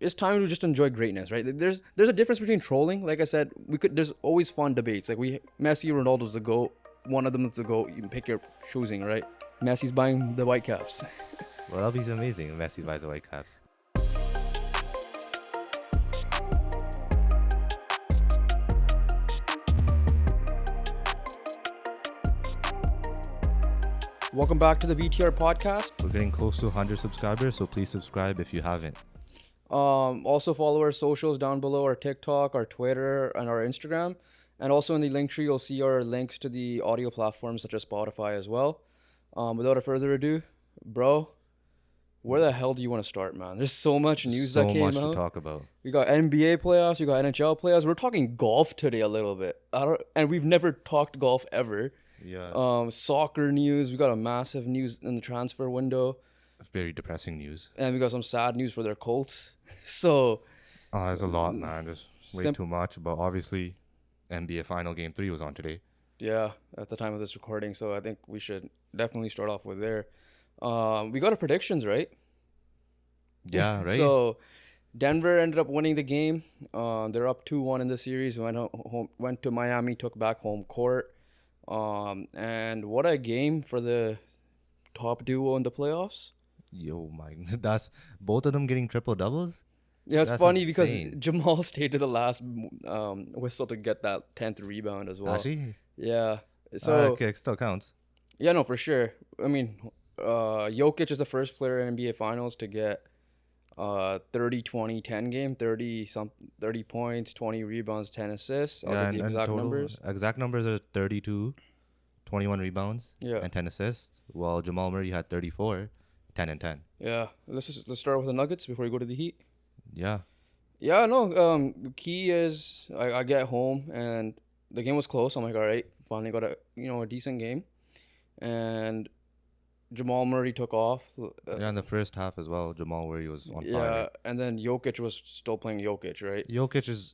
it's time to just enjoy greatness, right? There's a difference between trolling. Like I said, there's always fun debates. Like Messi, Ronaldo's the GOAT. One of them is the GOAT. You can pick your choosing, right? Messi's buying the Whitecaps. Well, that'll be amazing if Messi buys the Whitecaps. Welcome back to the VTR podcast. We're getting close to 100 subscribers, so please subscribe if you haven't. Also follow our socials down below, our TikTok, our Twitter, and our Instagram. And also in the link tree, you'll see our links to the audio platforms such as Spotify as well. Without further ado, bro, where the hell do you want to start, man? There's so much news that came out. So much to talk about. We got NBA playoffs, we got NHL playoffs. We're talking golf today a little bit. And we've never talked golf ever. Yeah. Soccer news. We got a massive news in the transfer window. Very depressing news. And we got some sad news for their Colts. So there's a lot, man. There's way too much. But obviously, NBA Final Game 3 was on today. Yeah, at the time of this recording. So I think we should definitely start off with there. We got our predictions, right? Yeah, right. So Denver ended up winning the game. They're up 2-1 in the series. Went to Miami, took back home court. And what a game for the top duo in the playoffs. Yo, my, that's both of them getting triple doubles. Yeah, it's That's funny insane. because Jamal stayed to the last whistle to get that 10th rebound as well. Actually, Yeah. So okay, it still counts. yeah, no, for sure. I mean, Jokic is the first player in NBA Finals to get 30-20-10 game, 30 points, 20 rebounds, 10 assists. I'll get the exact total, numbers. Exact numbers are 32, 21 rebounds, Yeah. and 10 assists. While Jamal Murray had 34, 10 and 10. Yeah. Let's start with the Nuggets before we go to the Heat. Yeah. Yeah, no. Key is I get home and the game was close. I'm like, all right, finally got a decent game, and Jamal Murray took off. Yeah, in the first half as well, Jamal Murray was on Yeah, fire. and then Jokic was still playing Jokic, right?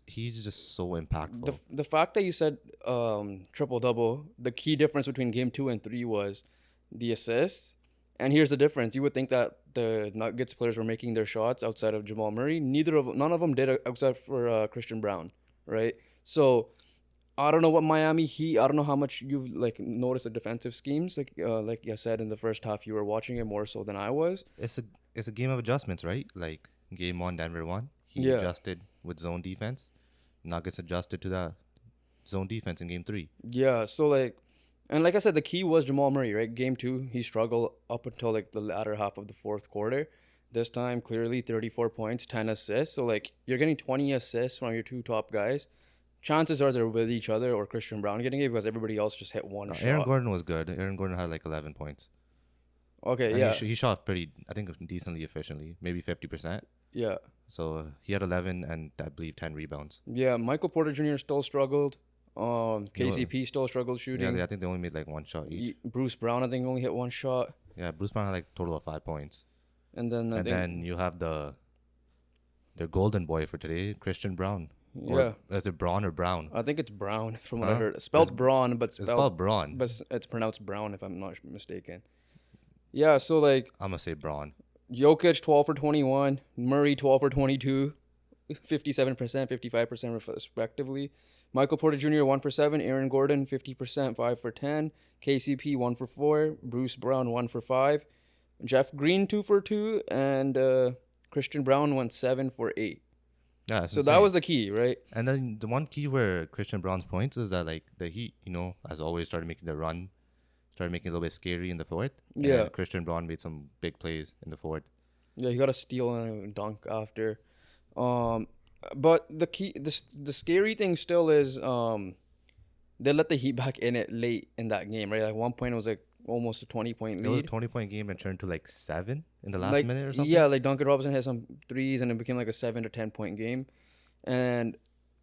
He's just so impactful. The fact that you said triple double, the key difference between game 2 and 3 was the assists. And here's the difference: you would think that the Nuggets players were making their shots outside of Jamal Murray. None of them did, except for Christian Brown, right? So I don't know what Miami Heat. I don't know how much you've noticed the defensive schemes. Like you said in the first half, you were watching it more so than I was. It's a game of adjustments, right? Like game 1, Denver won. He adjusted with zone defense. Nuggets adjusted to that zone defense in game 3. Yeah. So and like I said, the key was Jamal Murray, right? Game 2, he struggled up until the latter half of the fourth quarter. This time, clearly 34 points, 10 assists. So you're getting 20 assists from your two top guys. Chances are they're with each other or Christian Brown getting it because everybody else just hit one shot. Aaron Gordon was good. Aaron Gordon had 11 points. Okay, And yeah. He shot I think decently efficiently, maybe 50%. Yeah. So he had 11 and I believe 10 rebounds. Yeah, Michael Porter Jr. still struggled. KCP still struggled shooting. Yeah, I think they only made one shot each. Bruce Brown, I think, only hit one shot. Yeah, Bruce Brown had a total of 5 points. And then then you have their golden boy for today, Christian Brown. Yeah. Or is it Braun or Brown? I think it's Brown from what I heard. Spelled Braun, but It's spelled Braun. But it's pronounced Brown if I'm not mistaken. Yeah, so I'm going to say Braun. Jokic 12 for 21, Murray 12 for 22, 57%, 55% respectively. Michael Porter Jr. 1 for 7, Aaron Gordon 50%, 5 for 10, KCP 1 for 4, Bruce Brown 1 for 5, Jeff Green 2 for 2, and Christian Brown went 7 for 8. Yeah, so that was the key, right? And then the one key where Christian Brown's points is that the Heat, as always, started making the run, started making it a little bit scary in the fourth. Yeah. And Christian Brown made some big plays in the fourth. Yeah, he got a steal and a dunk after. But the scary thing still is they let the Heat back in it late in that game, right? At one point it was almost a 20-point lead. It was a 20-point game and turned to 7 in the last minute or something. Yeah, Duncan Robinson had some threes and it became a 7 to 10-point game. And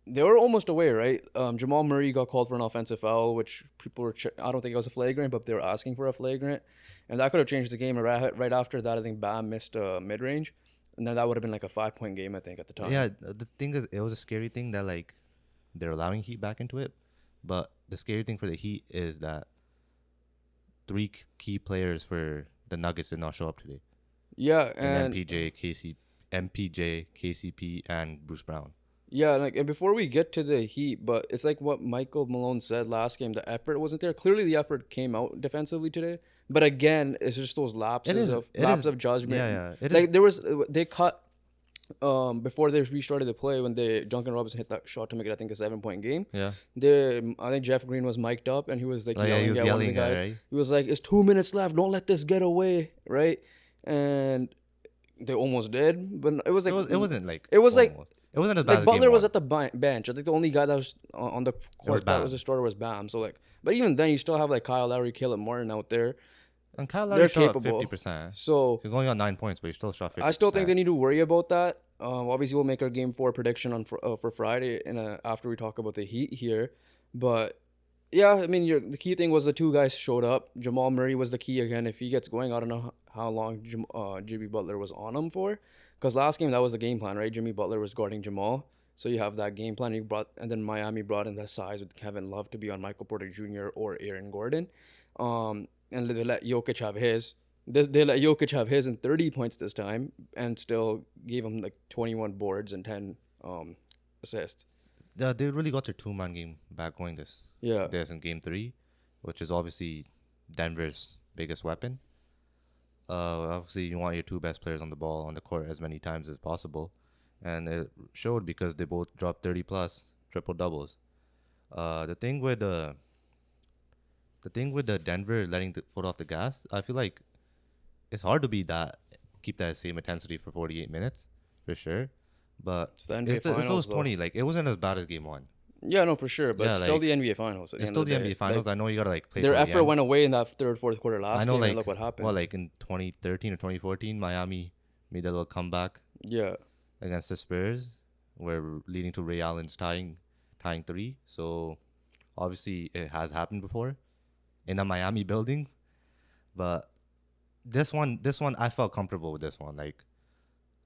they were almost away, right? Jamal Murray got called for an offensive foul, which people were I don't think it was a flagrant, but they were asking for a flagrant. And that could have changed the game. Right after that, I think Bam missed a mid-range. And then that would have been a 5-point game, I think, at the time. Yeah, the thing is, it was a scary thing that they're allowing Heat back into it. But the scary thing for the Heat is that 3 key players for the Nuggets did not show up today. Yeah, and then PJ, MPJ, KCP, and Bruce Brown. Yeah, like, and before we get to the Heat, but it's like what Michael Malone said last game. The effort wasn't there. Clearly, the effort came out defensively today. But again, it's just those lapses of judgment. Yeah, it is. Like there was, they cut before they restarted the play when Duncan Robinson hit that shot to make it, I think, a 7-point game. Yeah. I think Jeff Green was mic'd up and he was like He was yelling at one of the guys. right? He was like, "It's 2 minutes left. Don't let this get away." Right? And they almost did, but it was like it wasn't like it was like almost. It wasn't as bad like as Butler game was one. at the bench. I think the only guy that was on the court that was a starter was Bam. So like, but even then, you still have like Kyle Lowry, Caleb Martin out there. And Kyle Lowry shot capable. 50%. So he's only got 9 points, but he still shot 50%. I still think they need to worry about that. Obviously, we'll make our game 4 prediction on for Friday after we talk about the Heat here. But yeah, I mean, the key thing was the two guys showed up. Jamal Murray was the key again. If he gets going, I don't know how long Jimmy Butler was on him for. Because last game, that was the game plan, right? Jimmy Butler was guarding Jamal. So you have that game plan. And then Miami brought in that size with Kevin Love to be on Michael Porter Jr. or Aaron Gordon. And they let Jokic have his. They let Jokic have his and 30 points this time and still gave him like 21 boards and 10 assists. Yeah, they really got their two-man game back going this in game 3, which is obviously Denver's biggest weapon. Obviously, you want your two best players on the ball on the court as many times as possible. And it showed because they both dropped 30-plus triple-doubles. The thing with the Denver letting the foot off the gas, I feel like it's hard to keep that same intensity for 48 minutes, for sure. But it's the NBA Finals, it's those 20. Like, it wasn't as bad as game 1. Yeah, no, for sure. But it's still the NBA Finals. It's still the NBA Finals. I know you gotta play. Their effort went away in that third, fourth quarter last game. And look what happened. Well, like in 2013 or 2014, Miami made a little comeback. Yeah. Against the Spurs, where leading to Ray Allen's tying 3. So obviously it has happened before in a Miami building. But this one, I felt comfortable with this one. Like,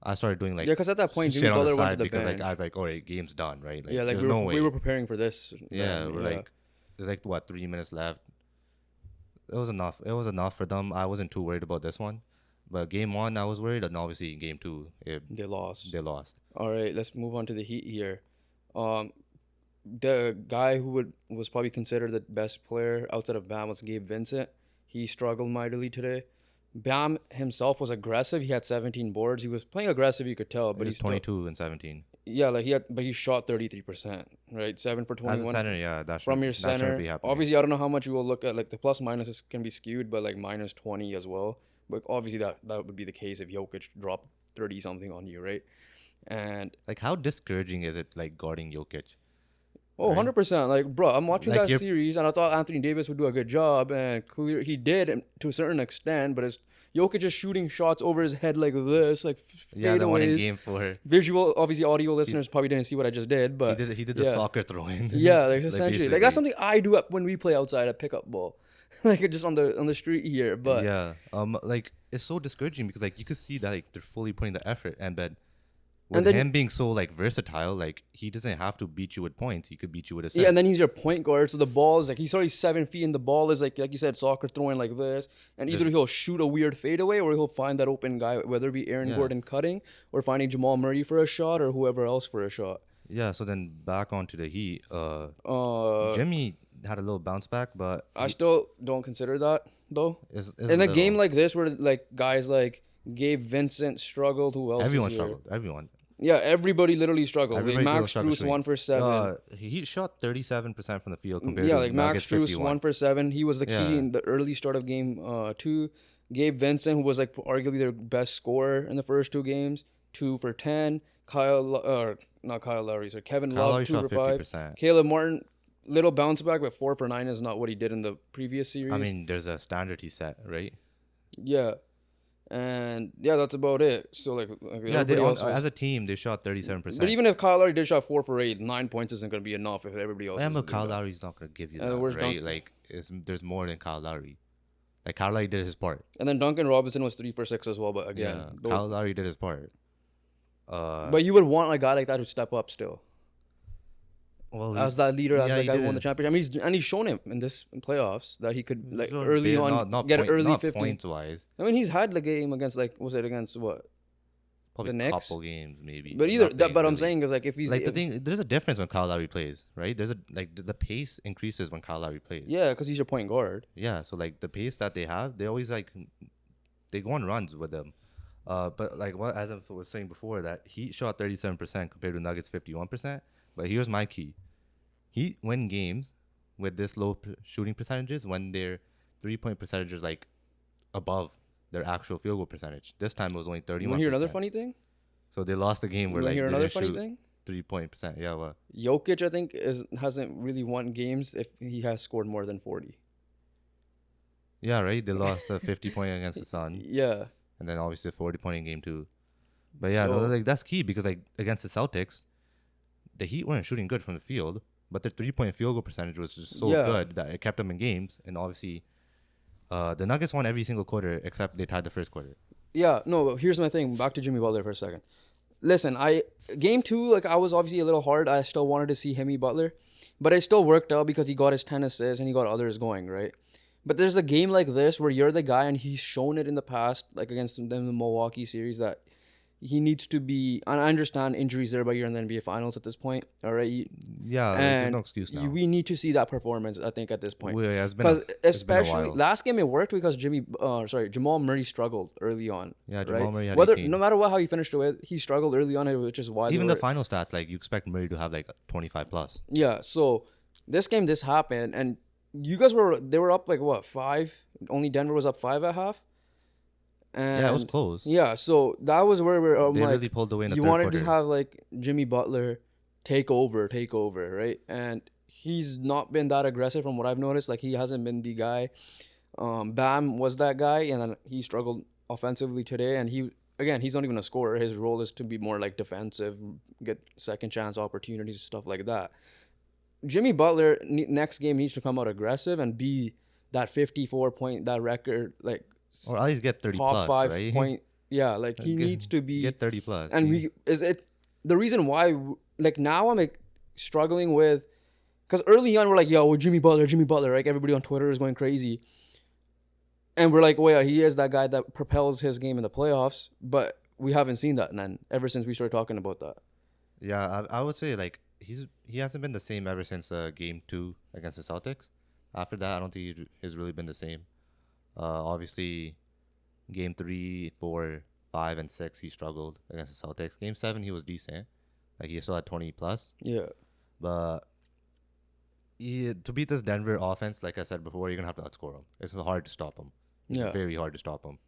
I started doing because at that point Jimmy Butler went to the because bench. I was like, all right, game's done, right? Like, there's no way. We were preparing for this. Yeah, there's like what 3 minutes left. It was enough. It was enough for them. I wasn't too worried about this one, but game 1 I was worried, and obviously in game 2 they lost. All right, let's move on to the Heat here. The guy who was probably considered the best player outside of Bam was Gabe Vincent. He struggled mightily today. Bam himself was aggressive. He had 17 boards. He was playing aggressive, you could tell. But he's 22 and 17. Yeah, but he shot 33%, right? 7 for 21. As a center, yeah, from your center. Obviously, I don't know how much you will look at. Like the plus minuses can be skewed, but like minus 20 as well. But obviously that would be the case if Jokic dropped 30 something on you, right? And like, how discouraging is it, like, guarding Jokic? Oh, right? 100%. Like, bro, I'm watching that series, and I thought Anthony Davis would do a good job, and clearly he did to a certain extent, but it's Jokic just shooting shots over his head like this, like fadeaways. The one in game 4. Visual, obviously, audio listeners probably didn't see what I just did, but he did the soccer throw-in. Yeah, like essentially. Like, that's something I do when we play outside at pickup ball. Like, just on the street here, but... Yeah, like, it's so discouraging because, like, you could see that, like, they're fully putting the effort, with him being so, like, versatile, like, he doesn't have to beat you with points. He could beat you with assists. Yeah, and then he's your point guard, so the ball is, like, he's already 7 feet, and the ball is, like you said, soccer throwing like this. And either he'll shoot a weird fadeaway, or he'll find that open guy, whether it be Aaron Gordon cutting, or finding Jamal Murray for a shot, or whoever else for a shot. Yeah, so then back onto the Heat. Jimmy had a little bounce back, but... I still don't consider that, though. In a game like this, where, like, guys like Gabe Vincent struggled, who else Everyone struggled. Everyone. Yeah, everybody literally struggled. Max Strus 1 for 7. He shot 37% from the field compared to like Max Strus 1 for 7. He was the key in the early start of game 2. Gabe Vincent, who was like arguably their best scorer in the first 2 games, 2 for 10. Kevin Love 2 for 5. Caleb Martin, little bounce back, but 4 for 9 is not what he did in the previous series. I mean, there's a standard he set, right? Yeah. And yeah, that's about it. So like as a team, they shot 37%. But even if Kyle Lowry did shot 4 for 8, 9 points isn't going to be enough if everybody else. But Kyle Lowry's not going to give you that, right? Like, there's more than Kyle Lowry. Like, Kyle Lowry did his part. And then Duncan Robinson was 3 for 6 as well. But again, Kyle Lowry did his part. But you would want a guy like that to step up still. Well, as that leader, as that guy who won the championship. I mean, he's shown him in this playoffs that he could early on not get point, early not 50 points wise. I mean, he's had the game against was it against what? Probably the a Knicks. couple games, maybe. But either Nothing, that, but I'm really. saying is like if he's like the thing, there's a difference when Kyle Lowry plays, right? There's a the pace increases when Kyle Lowry plays. Yeah, because he's your point guard. Yeah, so like the pace that they have, they always like they go on runs with them. But like what as I was saying before, that Heat shot 37% compared to Nuggets 51%. But here's my key: Heat win games with this low shooting percentages when their 3-point percentage is like above their actual field goal percentage. This time it was only 31%. You want to hear another funny thing? So they lost the game where like hear they another didn't funny shoot thing? 3-point percent. Yeah, what? Jokic, I think, hasn't really won games if he has scored more than 40. Yeah, right. They lost a 50-point against the Sun. Yeah. And then obviously a 40-point in game 2. But yeah, So, like that's key because like against the Celtics, the Heat weren't shooting good from the field, but their 3-point field goal percentage was just so good that it kept them in games. And obviously, the Nuggets won every single quarter except they tied the first quarter. Yeah, no, here's my thing. Back to Jimmy Butler for a second. Listen, game 2, like I was obviously a little hard. I still wanted to see Jimmy Butler, but it still worked out because he got his 10 assists and he got others going, right? But there's a game like this where you're the guy and he's shown it in the past, like against them in the Milwaukee series, that he needs to be. And I understand injuries there, but you're in the NBA Finals at this point, all right? Yeah, there's no excuse now. We need to see that performance, I think, at this point. Because especially last game it worked because Jamal Murray struggled early on. Yeah, Jamal Murray had no matter how he finished with, he struggled early on, which is why even the final stats, like you expect Murray to have like 25 plus. Yeah, so this happened, and you guys were up like what, 5? Only Denver was up 5 at half. And yeah, it was close. Yeah, so that was where they really pulled away in the third wanted quarter. to have like Jimmy Butler take over, right? And he's not been that aggressive from what I've noticed. Like he hasn't been the guy. Bam was that guy, and then he struggled offensively today. And he's not even a scorer. His role is to be more like defensive, get second chance opportunities, stuff like that. Jimmy Butler next game needs to come out aggressive and be that 54 point, that record, like. Or at least get 30 top plus, 5 right? point. Yeah, like he needs to be get 30 plus. And the reason why, like now I'm like struggling with, because early on we're like, yo, Jimmy Butler, right? Everybody on Twitter is going crazy, and we're like, oh yeah, he is that guy that propels his game in the playoffs, but we haven't seen that, man, ever since we started talking about that. Yeah, I would say like he hasn't been the same ever since game 2 against the Celtics. After that, I don't think he has really been the same. Obviously, game 3, 4, 5, and 6, he struggled against the Celtics. Game 7, he was decent. Like, he still had 20 plus. Yeah. But to beat this Denver offense, like I said before, you're going to have to outscore him. It's hard to stop him. It's very hard to stop him.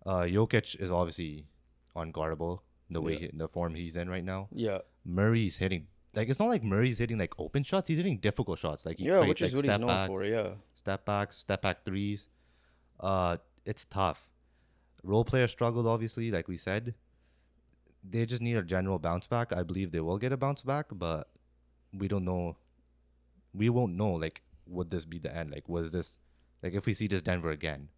Jokic is obviously unguardable, the form he's in right now. Yeah. Murray's hitting. Like, it's not like Murray's hitting, like, open shots. He's hitting difficult shots. Like, which is what he's known for, yeah. Step back threes. It's tough. Role players struggled, obviously, like we said. They just need a general bounce back. I believe they will get a bounce back, but we don't know. We won't know, like, would this be the end? Like, was this, like, if we see this Denver again.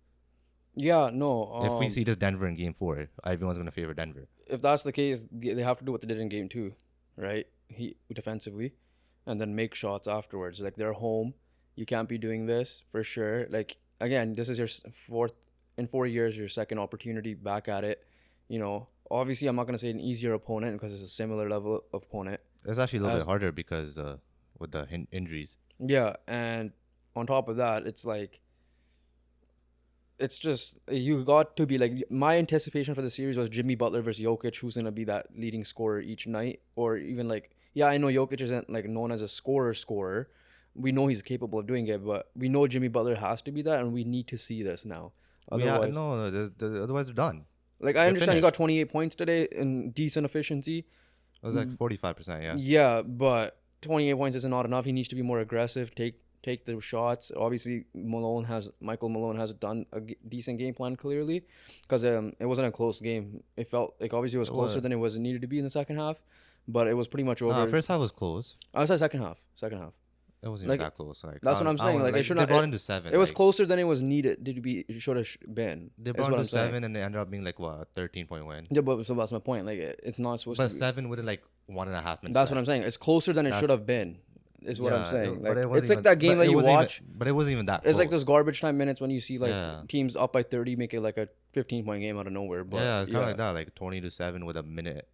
Yeah, no. If we see this Denver in game 4, everyone's going to favor Denver. If that's the case, they have to do what they did in game 2, right? Defensively, and then make shots afterwards. Like, they're home. You can't be doing this for sure. Like, again, this is your 4 years, your second opportunity back at it. You know, obviously, I'm not going to say an easier opponent because it's a similar level of opponent. It's actually a little bit harder because with the injuries. Yeah, and on top of that, it's like, it's just, you got to be like, my anticipation for the series was Jimmy Butler versus Jokic, who's going to be that leading scorer each night. Or even like, yeah, I know Jokic isn't like known as a scorer. We know he's capable of doing it, but we know Jimmy Butler has to be that, and we need to see this now. Otherwise, otherwise they're done. Like, I understand you got 28 points today in decent efficiency. It was like 45%, yeah. Yeah, but 28 points isn't not enough. He needs to be more aggressive, take the shots. Obviously, Michael Malone has done a decent game plan clearly, because it wasn't a close game. It felt like obviously it was closer than it was needed to be in the second half, but it was pretty much over. First half was close. I was at second half. It wasn't even that close. Like, that's what I'm saying. Like, they should not. They brought into 7. It was closer than it was needed to be. It should have been. They brought into 7, and they ended up being like what, a 13-point win. Yeah, but so that's my point. Like, it's not supposed to. But 7 within like 1.5 minutes. That's what I'm saying. It's closer than it should have been. is what I'm saying. but Like it wasn't it's like even, that game but that it you wasn't watch. even, but it wasn't even that It's close. like those garbage time minutes when you see like Yeah. teams up by 30 make it like a 15-point game out of nowhere. But yeah, it's kind of like that, like 20-7 with a minute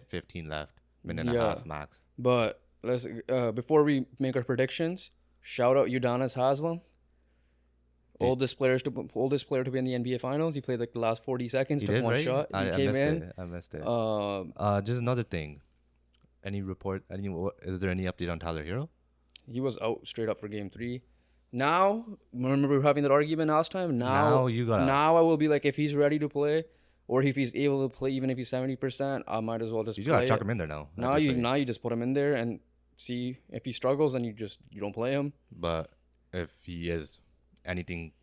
15 left, minute and a yeah. half max. But let's before we make our predictions, shout out Udonis Haslem. Oldest player to be in the NBA Finals. He played like the last 40 seconds, He took did, one right? shot. He came missed in. it. I missed it. Just another thing. Is there any update on Tyler Hero? He was out straight up for game 3. Now, remember we were having that argument last time? Now I will be like, if he's ready to play, or if he's able to play, even if he's 70%, I might as well just you play. gotta chuck him in there now. Now you just put him in there and see if he struggles, and you don't play him. But if he is anything,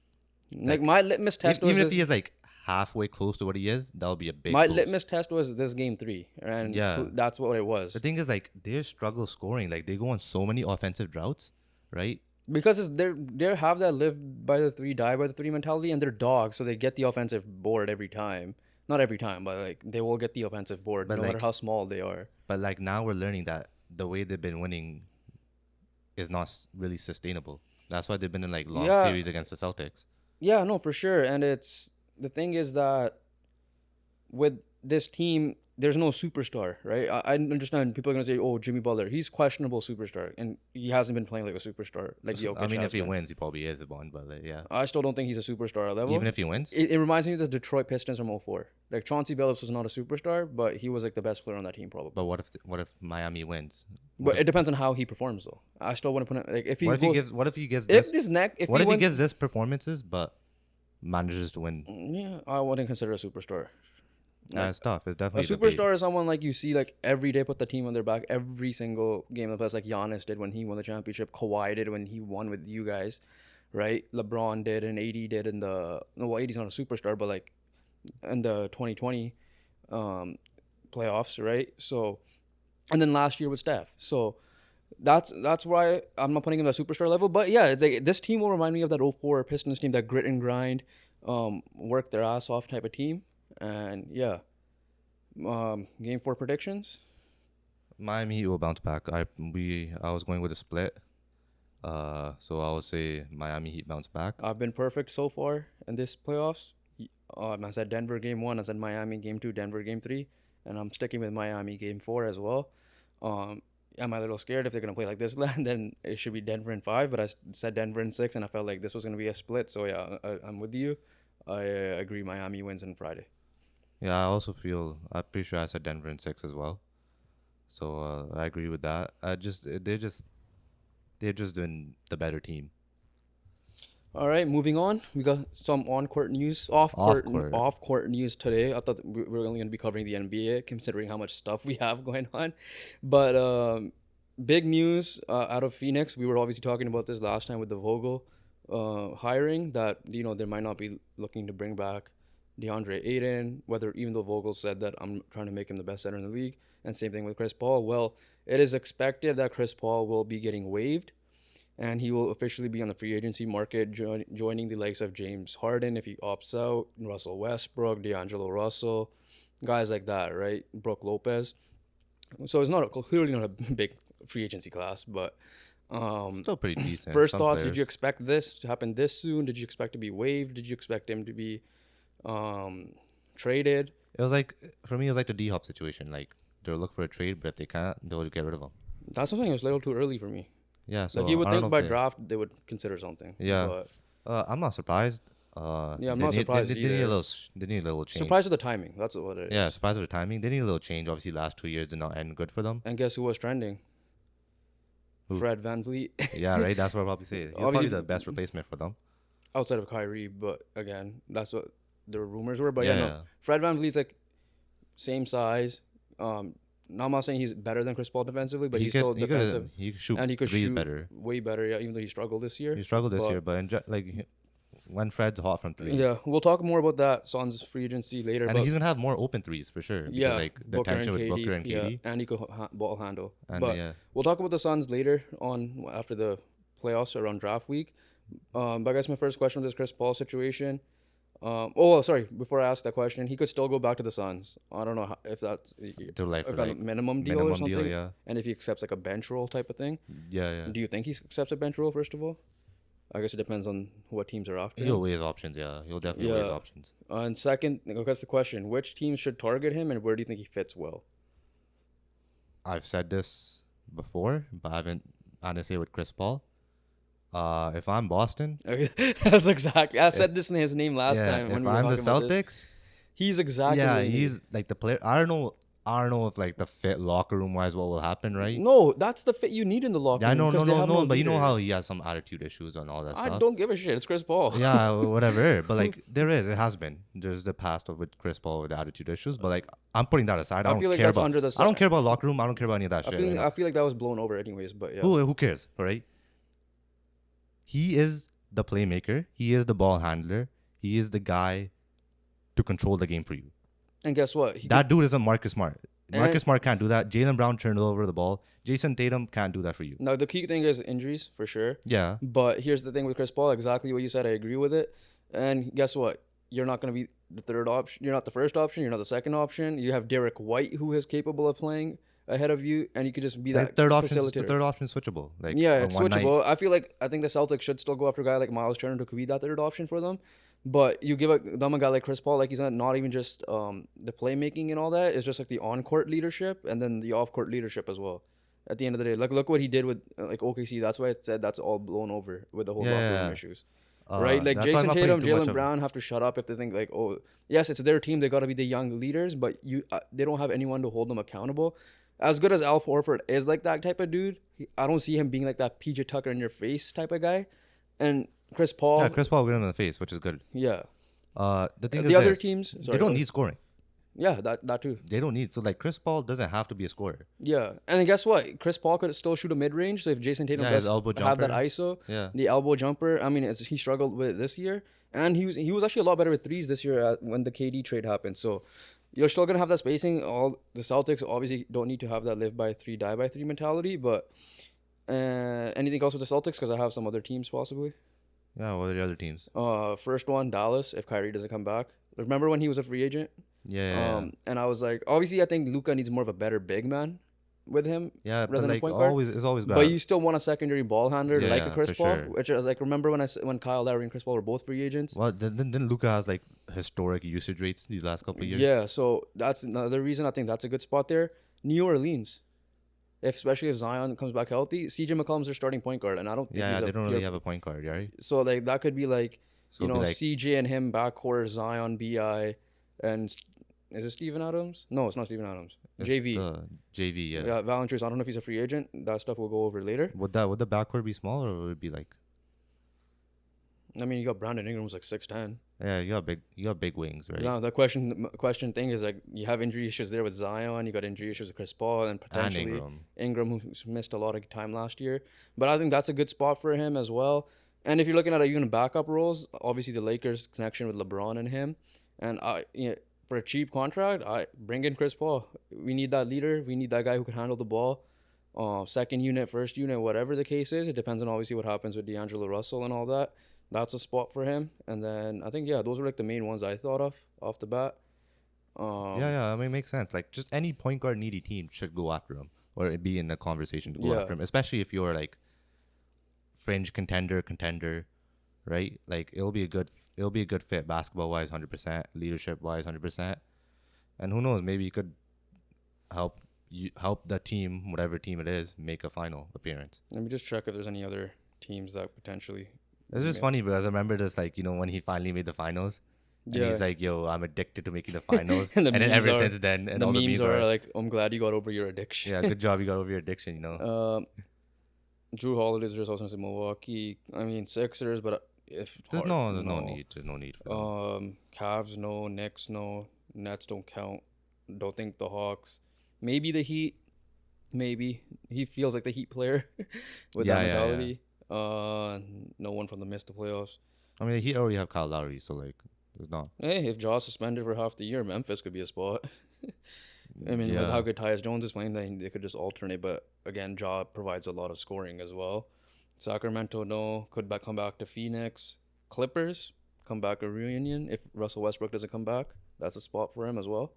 like my litmus test, even if he is like halfway close to what he is, that'll be a big. My litmus test was this game 3, and that's what it was. The thing is, like, they struggle scoring. Like, they go on so many offensive droughts, right? Because they have that live by the 3, die by the 3 mentality, and they're dogs, so they get the offensive board every time. Not every time, but like they will get the offensive board, no matter how small they are. But like now we're learning that the way they've been winning is not really sustainable. That's why they've been in like long series against the Celtics. Yeah, no, for sure. And the thing is that with this team, there's no superstar, right? I understand people are gonna say, "Oh, Jimmy Butler, he's questionable superstar," and he hasn't been playing like a superstar. Like Jokic. I mean, if he wins, he probably is one, but like, yeah. I still don't think he's a superstar level. Even if he wins, it reminds me of the Detroit Pistons from 2004. Like Chauncey Billups was not a superstar, but he was like the best player on that team probably. But what if Miami wins? But it depends on how he performs, though. I still want to put it like if he gives this performances, but manages to win. Yeah, I wouldn't consider a superstar. Like, it's tough. It's definitely a superstar is someone like you see like every day put the team on their back every single game of the playoffs, like Giannis did when he won the championship, Kawhi did when he won with you guys, right? LeBron did and AD did in the AD's not a superstar, but like in the 2020 playoffs, right? So, and then last year with Steph. So that's why I'm not putting him at superstar level. But yeah, it's like, this team will remind me of that 2004 Pistons team, that grit and grind, work their ass off type of team. And yeah, game 4 predictions. Miami Heat will bounce back. I was going with a split. So I would say Miami Heat bounce back. I've been perfect so far in this playoffs. I said Denver game 1. I said Miami game 2. Denver game 3, and I'm sticking with Miami game 4 as well. Am I a little scared if they're gonna play like this? Then it should be Denver in 5. But I said Denver in 6, and I felt like this was gonna be a split. So yeah, I'm with you. I agree. Miami wins on Friday. Yeah, I'm pretty sure I said Denver in 6 as well. So I agree with that. They're just doing the better team. All right, moving on. We got some on-court news, off-court news today. I thought we were only going to be covering the NBA, considering how much stuff we have going on. But big news out of Phoenix. We were obviously talking about this last time with the Vogel hiring, that they might not be looking to bring back DeAndre Ayton, even though Vogel said that I'm trying to make him the best center in the league, and same thing with Chris Paul. Well, it is expected that Chris Paul will be getting waived, and he will officially be on the free agency market, joining the likes of James Harden if he opts out, Russell Westbrook, D'Angelo Russell, guys like that, right? Brook Lopez. So it's clearly not a big free agency class, but still pretty decent. First thoughts, did you expect this to happen this soon? Did you expect to be waived? Did you expect him to be traded? It was like, for me, it was like the D-Hop situation. Like, they'll look for a trade, but if they can't, they'll get rid of him. That's something that was a little too early for me. Yeah, so like you would think by draft they would consider something. Yeah, but I'm not surprised. I'm not surprised either. They need a little change. Surprised with the timing. That's what it is. Yeah, surprised with the timing. They need a little change. Obviously, last 2 years did not end good for them. And guess who was trending? Who? Fred VanVleet. Yeah, right. That's what I'll probably say. He's probably the best replacement for them. Outside of Kyrie, but again, that's what the rumors were. But no. Fred VanVleet's like same size. I'm not saying he's better than Chris Paul defensively, but he's still defensive. He could shoot, and he could shoot better. Way better. Yeah, even though he struggled this year. But when Fred's hot from 3. Yeah, we'll talk more about that Suns free agency later. And he's gonna have more open 3s for sure. Because, like the tension with Booker and KD. Yeah, and he could ball handle. We'll talk about the Suns later on after the playoffs around draft week. But I guess my first question with this Chris Paul situation. Sorry. Before I ask that question, he could still go back to the Suns. I don't know if that's To like for like a like minimum deal or something. deal, yeah. And if he accepts like a bench role type of thing. Yeah, yeah. Do you think he accepts a bench role first of all? I guess it depends on what teams are after He'll him. weigh his options, yeah. He'll definitely weigh his Yeah. options. And second, that's the question: which teams should target him, and where do you think he fits well? I've said this before, but I haven't honestly with Chris Paul. If I'm Boston, That's exactly. I said this in his name last yeah. time when If we were I'm the talking about this. Celtics, He's exactly. yeah, what he he's needs. like the player. I don't know. I don't know if like the fit locker room wise what will happen, right? No, that's the fit you need in the locker Yeah, I room know, because they have no but you know leader. how he has some attitude issues and all that I stuff. don't give a shit. It's Chris Paul. Yeah, whatever. But like it has been. There's the past of with Chris Paul with attitude issues. But like I'm putting that aside. I feel like that's under the. I don't care about locker room. I don't care about any of that shit. I feel like that was blown over anyways. But yeah. Who cares, right? He is the playmaker. He is the ball handler. He is the guy to control the game for you. And guess what? That dude isn't Marcus Smart. Marcus Smart can't do that. Jaylen Brown turned over the ball. Jason Tatum can't do that for you. No, the key thing is injuries for sure. Yeah. But here's the thing with Chris Paul, exactly what you said. I agree with it. And guess what? You're not going to be the third option. You're not the first option. You're not the second option. You have Derek White, who is capable of playing ahead of you, and you could just be that third option. facilitator. The third option is switchable. Like yeah, it's switchable. I think the Celtics should still go after a guy like Miles Turner who could be that third option for them. But you give them a guy like Chris Paul, like he's not even just the playmaking and all that. It's just like the on-court leadership and then the off-court leadership as well. At the end of the day, like look what he did with like OKC. That's why I said that's all blown over with the whole locker room issues. Right? Like Jason Tatum, Jaylen Brown have to shut up if they think like, oh, yes, it's their team. They got to be the young leaders, but they don't have anyone to hold them accountable. As good as Al Horford is like that type of dude, I don't see him being like that PJ Tucker in your face type of guy. And Chris Paul. Yeah, Chris Paul will get him in the face, which is good. Yeah. The thing is the other teams, they don't need scoring. Yeah, that too. They don't need. So like Chris Paul doesn't have to be a scorer. Yeah, and then guess what? Chris Paul could still shoot a mid range. So if Jason Tatum does have that ISO, the elbow jumper. I mean, he struggled with this year, and he was actually a lot better with threes this year when the KD trade happened. So you're still gonna have that spacing. All the Celtics obviously don't need to have that live by three, die by three mentality. But anything else with the Celtics? Because I have some other teams possibly. Yeah, what are the other teams? First one, Dallas. If Kyrie doesn't come back, remember when he was a free agent? Yeah. And I was like, obviously, I think Luka needs more of a better big man with him. Yeah, rather but than like a point guard. it's always But you still want a secondary ball handler like a Chris Paul, sure. which is like remember when Kyle Lowry and Chris Paul were both free agents. Well, then Luka has like historic usage rates these last couple of years. Yeah, so that's another reason I think that's a good spot there. New Orleans, especially if Zion comes back healthy, CJ McCollum's their starting point guard, and I don't think they don't really have a point guard, right? So like that could be like like, CJ and him backcourt, Zion, BI, and is it Steven Adams? No, it's not Steven Adams. JV. JV, yeah. Yeah, Valanciunas. I don't know if he's a free agent. That stuff we'll go over later. Would the backcourt be small or would it be like? I mean, you got Brandon Ingram who's like 6'10". Yeah, you got big wings, right? Yeah, the question thing is like you have injury issues there with Zion. You got injury issues with Chris Paul and potentially Ingram, who's missed a lot of time last year. But I think that's a good spot for him as well. And if you're looking at even backup roles, obviously the Lakers connection with LeBron and him, and for a cheap contract, I bring in Chris Paul. We need that leader. We need that guy who can handle the ball. Second unit, first unit, whatever the case is. It depends on obviously what happens with D'Angelo Russell and all that. That's a spot for him. And then I think, those are like the main ones I thought of off the bat. I mean, it makes sense. Like just any point guard needy team should go after him or be in the conversation to go after him, especially if you're like fringe contender, right? Like it'll be a good fit basketball wise, 100%, leadership wise, 100%, and who knows, maybe you could help the team, whatever team it is, make a final appearance. Let me just check if there's any other teams that potentially. It's just funny because I remember this, like, when he finally made the finals. And he's like, yo, I'm addicted to making the finals. and then ever since then, and all the memes are like, I'm glad you got over your addiction. Yeah, good job, you got over your addiction, Drew Holiday's just also in Milwaukee. I mean, Sixers, but if there's no need for them. Cavs, no. Knicks, no. Nets don't count. Don't think the Hawks. Maybe the Heat. Maybe he feels like the Heat player with that mentality. Yeah. No one from the missed the playoffs. I mean, he already have Kyle Lowry, so like, there's not. Hey, if Jaws suspended for half the year, Memphis could be a spot. I mean, with how good Tyus Jones is playing, they could just alternate. But again, Ja provides a lot of scoring as well. Sacramento, no. Could come back to Phoenix. Clippers. comeback or reunion. If Russell Westbrook doesn't come back, that's a spot for him as well.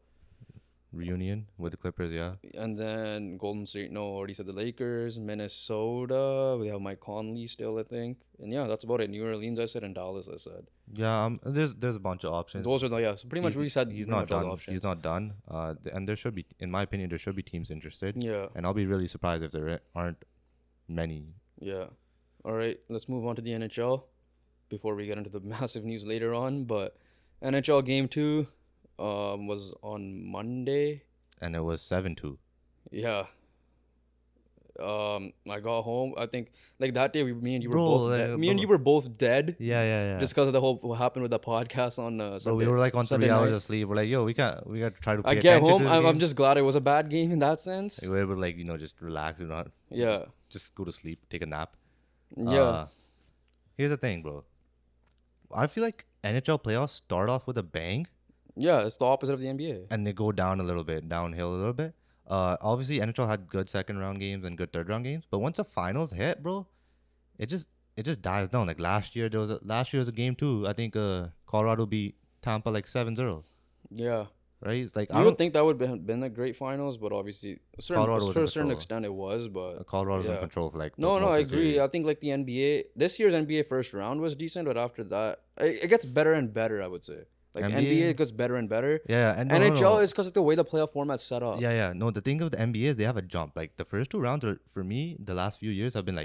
Reunion with the Clippers, yeah. And then Golden State, no, already said the Lakers. Minnesota, we have Mike Conley still, I think. And yeah, that's about it. New Orleans, I said, and Dallas, I said. Yeah, there's a bunch of options. Those are the, yeah. So pretty much we said he's not done. All the options. He's not done. And there should be, in my opinion, there should be teams interested. Yeah. And I'll be really surprised if there aren't many. Yeah. All right, let's move on to the NHL before we get into the massive news later on. But NHL Game 2 was on Monday. And it was 7-2. Yeah. I got home. I think like that day, me and you were both dead. Me and you were both dead. Yeah. Just because of the whole what happened with the podcast on Sunday. Bro, we were like on Sunday 3 hours of sleep. We're like, yo, we got to try to. I get home. I'm just glad it was a bad game in that sense. We were able to like just relax and not. Yeah. Just go to sleep, take a nap. Yeah. Here's the thing, bro. I feel like NHL playoffs start off with a bang. Yeah, it's the opposite of the NBA. And they go down a little bit, downhill a little bit. Obviously, NHL had good second round games and good third round games, but once the finals hit, bro, it just dies down. Like last year was a game 2. I think Colorado beat Tampa like 7-0. Yeah. Right? It's like I don't think that would have been a great finals, but obviously to a certain extent it was. But Colorado's in control for like no, I agree. Series. I think like the NBA, this year's NBA first round was decent, but after that, it gets better and better. I would say. Like NBA gets better and better. Yeah, and NHL is because of the way the playoff format's set up. Yeah. No, the thing of the NBA is they have a jump. Like the first 2 rounds are, for me, the last few years haven't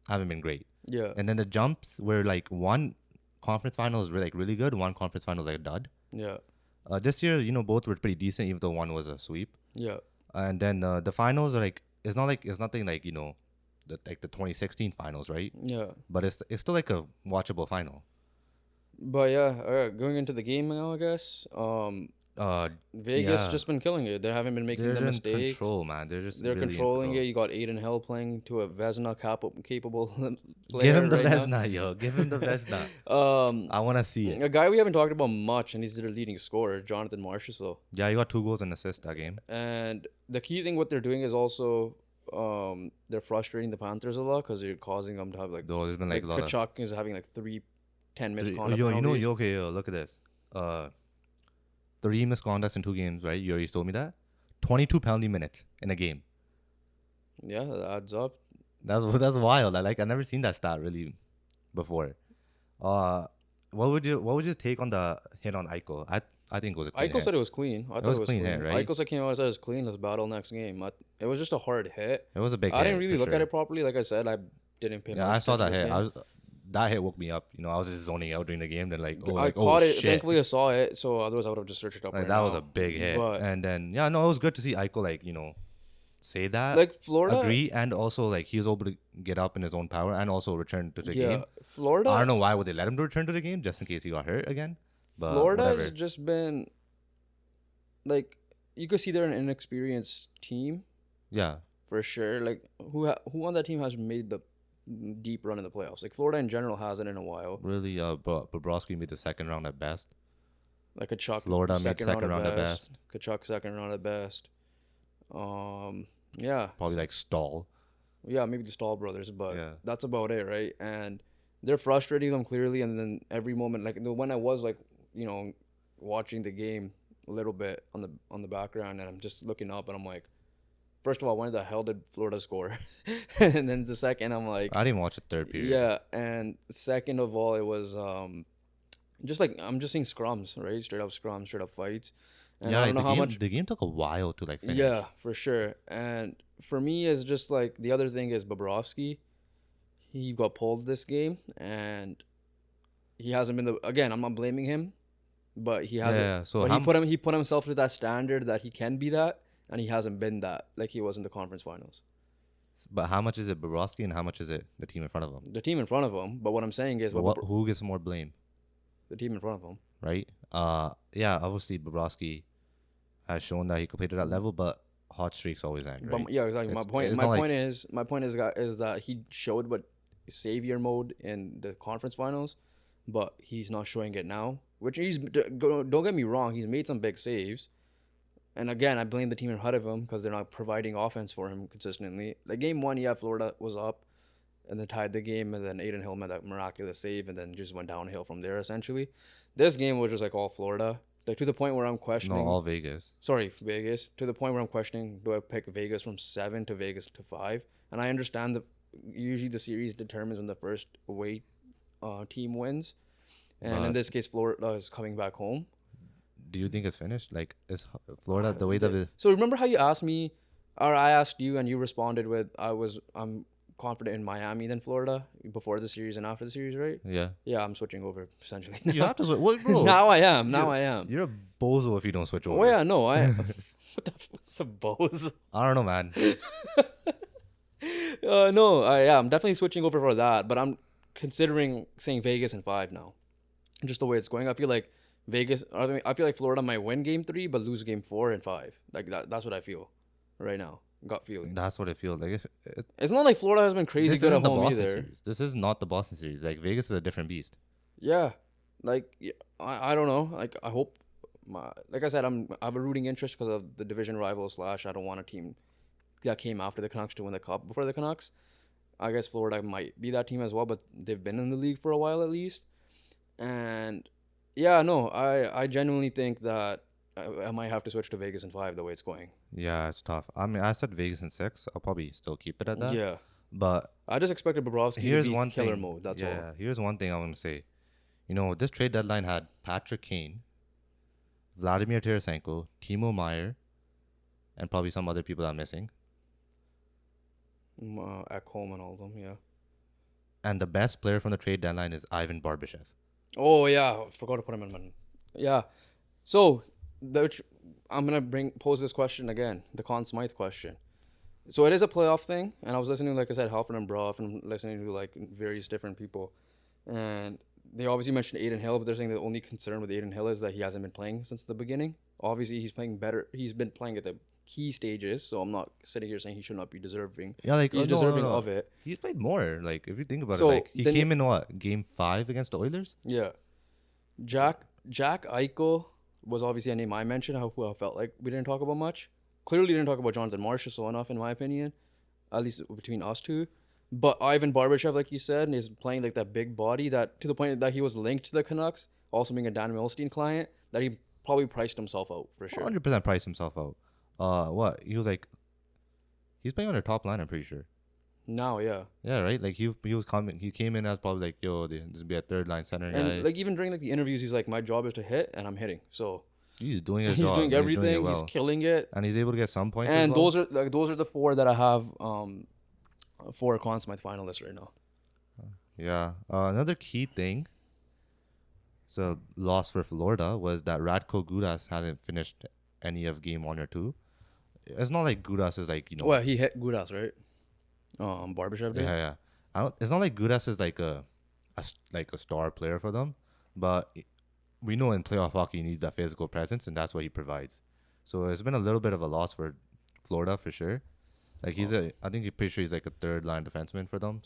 been great. Yeah. And then the jumps were like one conference final is really good, one conference final is like a dud. Yeah. This year, both were pretty decent, even though one was a sweep. Yeah. And then the finals are like it's nothing like the 2016 finals, right? Yeah. But it's still like a watchable final. But yeah, going into the game now, I guess. Vegas just been killing it. They haven't been making the mistakes. They're in control, man. They're really controlling it. You got Aiden Hill playing to a Vezina capable player. Give him the Vezina, yo. Give him the Vezina. I want to see it. A guy we haven't talked about much, and he's their leading scorer, Jonathan Marchessault. Yeah, he got 2 goals and assists that game. And the key thing, what they're doing is also they're frustrating the Panthers a lot because they're causing them to have there's been a lot Kachuk is having 10 misconduct penalties. Look at this. 3 misconducts in 2 games, right? You already told me that. 22 penalty minutes in a game. Yeah, that adds up. That's wild. I never seen that stat really before. What would you take on the hit on Eichel? I think it was a clean hit. Said it was clean. I thought it was clean hit, right? Eichel came out and said it was clean. Let's battle next game. It was just a hard hit. It was a big hit. I didn't really look at it properly. Like I said, I didn't pay much attention. Yeah, I saw that hit. That hit woke me up. I was just zoning out during the game. Then I caught it. Shit. Thankfully, I saw it. So otherwise, I would have just searched it up. That was a big hit. And then it was good to see Eichel say that. Florida agree, and also he was able to get up in his own power and also return to the game. Florida. I don't know why would they let him to return to the game just in case he got hurt again. But Florida's just been you could see they're an inexperienced team. Yeah, for sure. Who on that team has made the deep run in the playoffs? Florida in general hasn't in a while. Really, Bobrovsky made the second round at best. Kachuk. Florida made second round at best. Kachuk second round at best. Yeah. Probably Stahl. Yeah, maybe the Stahl brothers, but that's about it, right? And they're frustrating them clearly, and then every moment, when I was watching the game a little bit on the background, and I'm just looking up, and I'm like, first of all, when the hell did Florida score? And then the second, I'm like, I didn't watch the third period. Yeah, and second of all, it was just I'm just seeing scrums, right? Straight up scrums, straight up fights. And I don't know how much the game took a while to finish. Yeah, for sure. And for me, it's just the other thing is Bobrovsky. He got pulled this game, and he hasn't been again. I'm not blaming him, but he hasn't. Yeah. So but he put himself to that standard that he can be that. And he hasn't been that like he was in the conference finals. But how much is it Bobrovsky and how much is it the team in front of him? The team in front of him. But what I'm saying is... who gets more blame? The team in front of him. Right? Yeah, obviously Bobrovsky has shown that he could play to that level, but hot streaks always end, right? But, yeah, exactly. My point is that he showed what savior mode in the conference finals, but he's not showing it now. Which don't get me wrong, he's made some big saves. And again, I blame the team in front of him because they're not providing offense for him consistently. Game 1, Florida was up. and then tied the game, and then Aiden Hill made that miraculous save, and then just went downhill from there. Essentially, this game was just like all Florida, like to the point where I'm questioning. No, all Vegas. Sorry, Vegas. To the point where I'm questioning: do I pick Vegas from 7 to Vegas to 5? And I understand that usually the series determines when the first away team wins, and in this case, Florida is coming back home. Do you think it's finished? Like, is Florida the way that? So remember how you asked me, or I asked you, and you responded with, I'm confident in Miami than Florida before the series and after the series, right? Yeah. Yeah, I'm switching over essentially. You have to switch. What, bro? Now I am. Now I am. You're a bozo if you don't switch over. Oh yeah, no, I. What the fuck's a bozo? I don't know, man. No, I'm definitely switching over for that, but I'm considering saying Vegas in 5 now. Just the way it's going, I feel like Vegas. I feel like Florida might win Game 3, but lose Game 4 and 5. Like that's what I feel right now. Gut feeling. That's what it feels like. It's not like Florida has been crazy good at home either. Series. This is not the Boston series. Like Vegas is a different beast. Yeah, like I don't know. Like I hope. Like I said, I have a rooting interest because of the division rival / I don't want a team that came after the Canucks to win the cup before the Canucks. I guess Florida might be that team as well, but they've been in the league for a while at least. And yeah, no, I genuinely think that I might have to switch to Vegas in 5 the way it's going. Yeah, it's tough. I mean, I said Vegas in 6. I'll probably still keep it at that. Yeah. But I just expected Bobrovsky to be killer mode. That's all. Yeah, here's one thing I want to say. You know, this trade deadline had Patrick Kane, Vladimir Tarasenko, Timo Meier, and probably some other people that I'm missing. At home and all of them, yeah. And the best player from the trade deadline is Ivan Barbashev. Oh, yeah. I forgot to put him in. Yeah. So, I'm going to pose this question again, the Conn Smythe question. So, it is a playoff thing, and I was listening to, like I said, Halford and Broff, and listening to, like, various different people. And they obviously mentioned Aiden Hill, but they're saying the only concern with Aiden Hill is that he hasn't been playing since the beginning. Obviously, he's playing better. He's been playing at the key stages, so I'm not sitting here saying he should not be deserving. Yeah, like he's deserving of it. He's played more. Like if you think about it, like he came in Game 5 against the Oilers. Yeah, Jack Eichel was obviously a name I mentioned. Who I felt like we didn't talk about much. Clearly, didn't talk about Jonathan Marchessault so enough, in my opinion, at least between us two. But Ivan Barbashev, like you said, is playing like that big body that to the point that he was linked to the Canucks, also being a Dan Milstein client, that he probably priced himself out for sure. 100% priced himself out. What he was like, he's playing on their top line. I'm pretty sure. Now, yeah. Yeah, right. Like he was coming. He came in as probably like, yo, this will be a third line center guy. And like even during like the interviews, he's like, my job is to hit, and I'm hitting. So he's doing his job. He's doing everything. He's killing it, and he's able to get some points. And as well. those are the 4 that I have. 4 Conn Smythe finalists right now. Yeah. Another key thing. So loss for Florida was that Radko Gudas hasn't finished any of Game 1 or 2. It's not like Gudas is like, you know. Well, he hit Gudas, right? Barbashev did. Yeah. It's not like Gudas is like a star player for them, but we know in playoff hockey he needs that physical presence, and that's what he provides. So it's been a little bit of a loss for Florida for sure. Like I think pretty sure he's like a third line defenseman for them.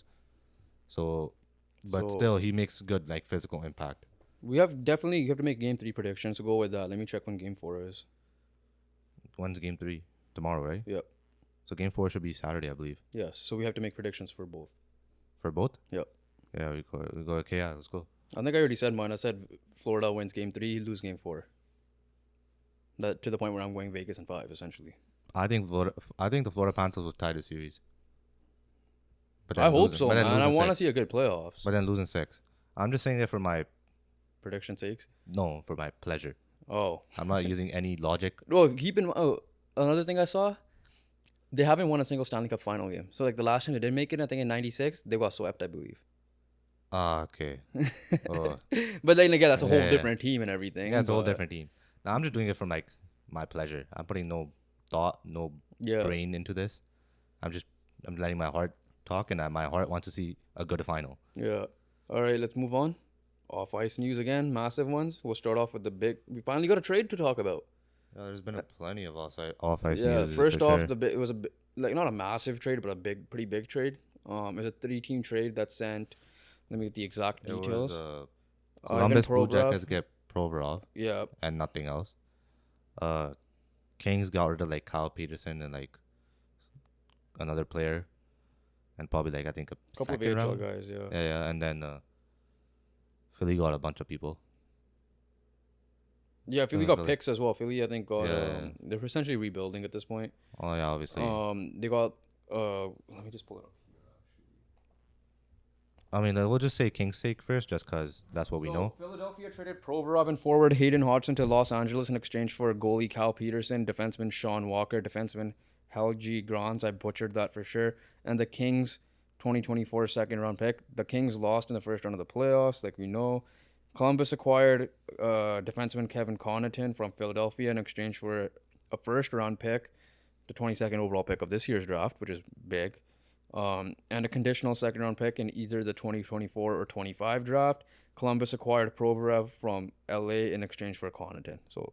So, but still he makes good like physical impact. You have to make Game 3 predictions. So go with that. Let me check when Game 4 is. When's Game 3? Tomorrow, right? Yep. So Game 4 should be Saturday, I believe. Yes. So we have to make predictions for both. For both? Yep. Yeah, we go. Okay, yeah, let's go. I think I already said mine. I said Florida wins Game 3, lose Game 4. That to the point where I'm going Vegas in 5, essentially. I think the Florida Panthers will tie the series. But I hope so, man. I want to see a good playoffs. But then losing 6. I'm just saying that for my prediction sakes. No, for my pleasure. Oh, I'm not using any logic. Well, another thing I saw, they haven't won a single Stanley Cup final game. So like the last time they did make it, I think in '96, they got swept, I believe. Okay. Oh. But then again, that's a whole different team and everything. Yeah, it's a whole different team. Now I'm just doing it for like my pleasure. I'm putting no thought, no brain into this. I'm letting my heart talk, and my heart wants to see a good final. Yeah. All right, let's move on. Off ice news again, massive ones. We'll start off with the big. We finally got a trade to talk about. There's been plenty of off ice news. Yeah, first off, it was not a massive trade, but pretty big trade. It's a 3-team trade that sent. Let me get the exact details. It was Columbus Blue Jackets get Provorov. Yeah. And nothing else. Kings got rid of like Kyle Peterson and like another player. and probably like I think a couple of second AHL round. guys, yeah. Yeah, and then Philly got a bunch of people. Yeah, Philly got picks as well. Philly, I think, got they're essentially rebuilding at this point. Oh yeah, obviously. They got let me just pull it up. I mean, we'll just say King's sake first, just because that's what we know. Philadelphia traded Provorov and forward Hayden Hodgson to Los Angeles in exchange for goalie Cal Peterson, defenseman Sean Walker, defenseman Helgi Grans. I butchered that for sure. And the Kings 2024 second round pick. The Kings lost in the first round of the playoffs, like we know. Columbus acquired defenseman Kevin Connaughton from Philadelphia in exchange for a first round pick, the 22nd overall pick of this year's draft, which is big. And a conditional second round pick in either the 2024 or 25 draft. Columbus acquired Provorov from LA in exchange for Connaughton. So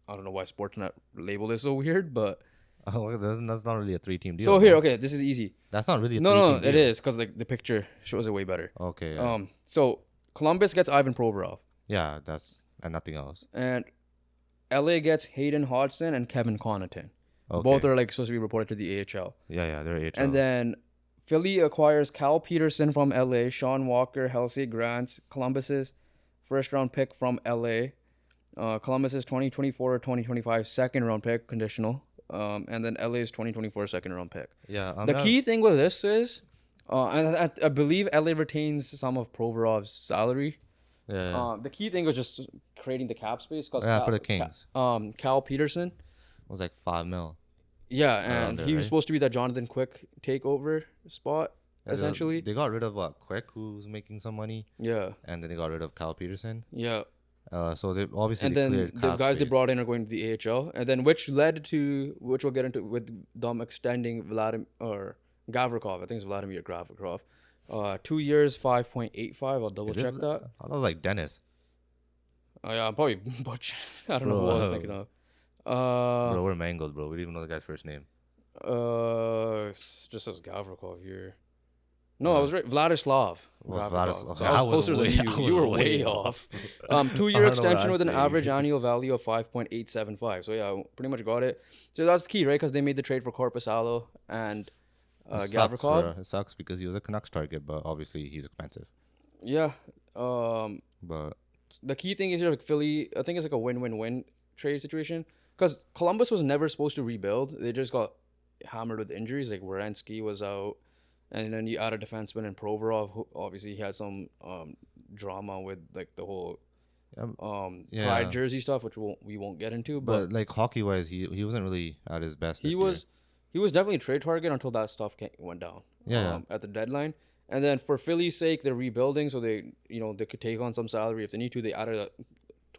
I don't know why Sportsnet labeled it so weird, but that's not really a 3-team deal. So here, okay, this is easy. That's not really a 3-team deal. It is because like the picture shows it way better. Okay. Yeah. So Columbus gets Ivan Provorov. Yeah, and nothing else. And LA gets Hayden Hodgson and Kevin Connaughton. Okay. Both are like supposed to be reported to the AHL. Yeah, they're AHL. And then Philly acquires Cal Peterson from LA, Sean Walker, Helgi Grans, Columbus's first round pick from LA, Columbus's 2024 or 2025 second round pick, conditional, and then LA's 2024 second round pick. Yeah. The key thing with this is, and I believe LA retains some of Provorov's salary. Yeah. The key thing was just creating the cap space. For the Kings. Cal Peterson was like $5 million. Yeah, and he was supposed to be that Jonathan Quick takeover spot, essentially. They got rid of Quick, who's making some money. Yeah. And then they got rid of Cal Peterson. Yeah. So they obviously cleared the guys space. They brought in are going to the AHL, and then which we'll get into with them extending Gavrikov. I think it's Vladimir Gavrikov. 2 years, 5.85. I'll double check that. I thought it was like Dennis. Oh yeah, I'm probably butch. I don't know who I was thinking of. Bro, we're mangled, bro. We don't even know the guy's first name. Just says Gavrikov here. No, I was right. Vladislav. Vladislav. So I was closer than you. You were way off. 2-year extension with an average annual value of 5.875. So yeah, pretty much got it. So that's key, right? Because they made the trade for Korpisalo and Gavrikov. It sucks because he was a Canucks target, but obviously he's expensive. Yeah. But the key thing is here, like Philly. I think it's like a win-win-win trade situation. Because Columbus was never supposed to rebuild. They just got hammered with injuries. Like Werenski was out. And then you add a defenseman in Provorov, who obviously he had some drama with like the whole Pride jersey stuff, which we won't get into. But like hockey-wise, he wasn't really at his best this year. He was definitely a trade target until that stuff went down at the deadline. And then for Philly's sake, they're rebuilding. So they could take on some salary if they need to. They added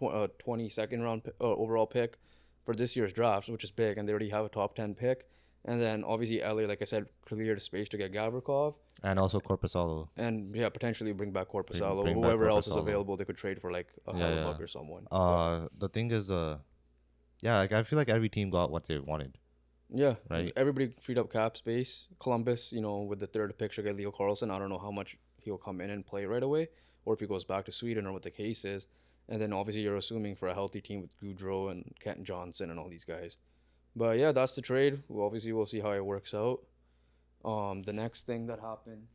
a 22nd round overall pick for this year's draft, which is big, and they already have a top 10 pick. And then obviously LA, like I said, cleared space to get Gavrikov. And also Korpisalo. And yeah, potentially bring back Korpisalo. Or whoever else is available, they could trade for like a Hellebuyck or someone. The thing is, like I feel like every team got what they wanted. Yeah. Right. Everybody freed up cap space. Columbus, with the third pick should get Leo Carlsson. I don't know how much he'll come in and play right away, or if he goes back to Sweden, or what the case is. And then obviously you're assuming for a healthy team with Goudreau and Kent Johnson and all these guys. But yeah, that's the trade. We'll see how it works out. The next thing that happened.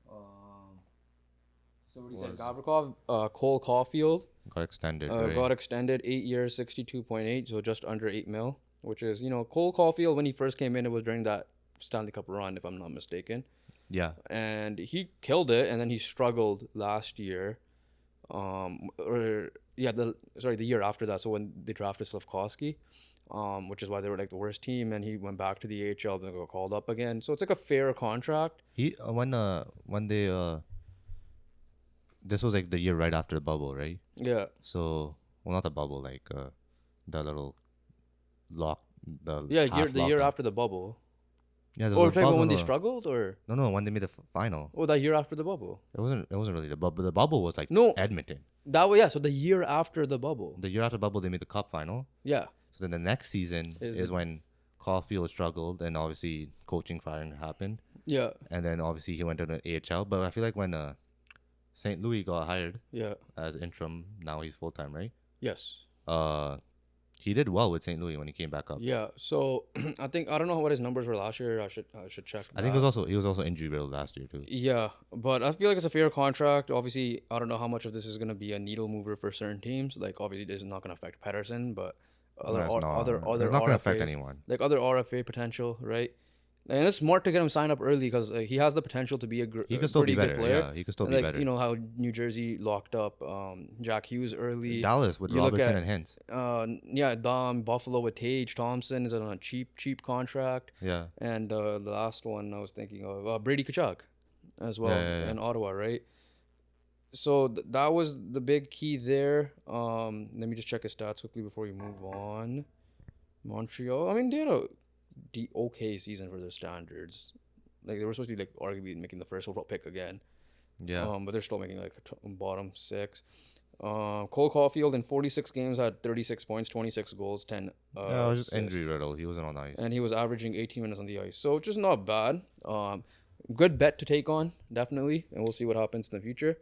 So what he said, Gavrikov, Cole Caufield got extended. Got extended 8 years, 62.8, so just under $8 million, which is Cole Caufield when he first came in, it was during that Stanley Cup run, if I'm not mistaken. Yeah. And he killed it, and then he struggled last year. The year after that. So when they drafted Slafkovsky, which is why they were like the worst team, and he went back to the AHL and got called up again. So it's like a fair contract. He when they this was like the year right after the bubble, right? Yeah. So not the bubble, like the little lock. The year after the bubble. Yeah, when they struggled, or no, when they made the final. Oh, that year after the bubble. It wasn't really the bubble. The bubble was like Edmonton. That way, yeah. So the year after the bubble. The year after the bubble, they made the cup final. Yeah. So then the next season is when Caufield struggled, and obviously coaching firing happened. Yeah. And then obviously he went to the AHL. But I feel like when St. Louis got hired, as interim, now he's full time, right? Yes. He did well with St. Louis when he came back up. Yeah. So I don't know what his numbers were last year. I should check. I think he was also injury riddled last year too. Yeah, but I feel like it's a fair contract. Obviously, I don't know how much of this is gonna be a needle mover for certain teams. Like obviously, this is not gonna affect Pedersen, but other it's not gonna affect anyone. Like other RFA potential, right? And it's smart to get him signed up early because he has the potential to be he could still pretty be better. good player. Yeah, he could still be better. You know how New Jersey locked up Jack Hughes early. Dallas with Robertson and Hintz. Yeah, Buffalo with Tage Thompson is on a cheap contract. Yeah. And the last one I was thinking of Brady Tkachuk as well in Ottawa, right? So that was the big key there. Let me just check his stats quickly before we move on. Montreal, I mean, they had a okay season for their standards. Like they were supposed to be like arguably making the first overall pick again. Yeah. But they're still making like bottom 6. Cole Caufield in 46 games had 36 points, 26 goals, 10. It was just injury riddle. He wasn't on the ice, and he was averaging 18 minutes on the ice, so just not bad. Good bet to take on, definitely, and we'll see what happens in the future.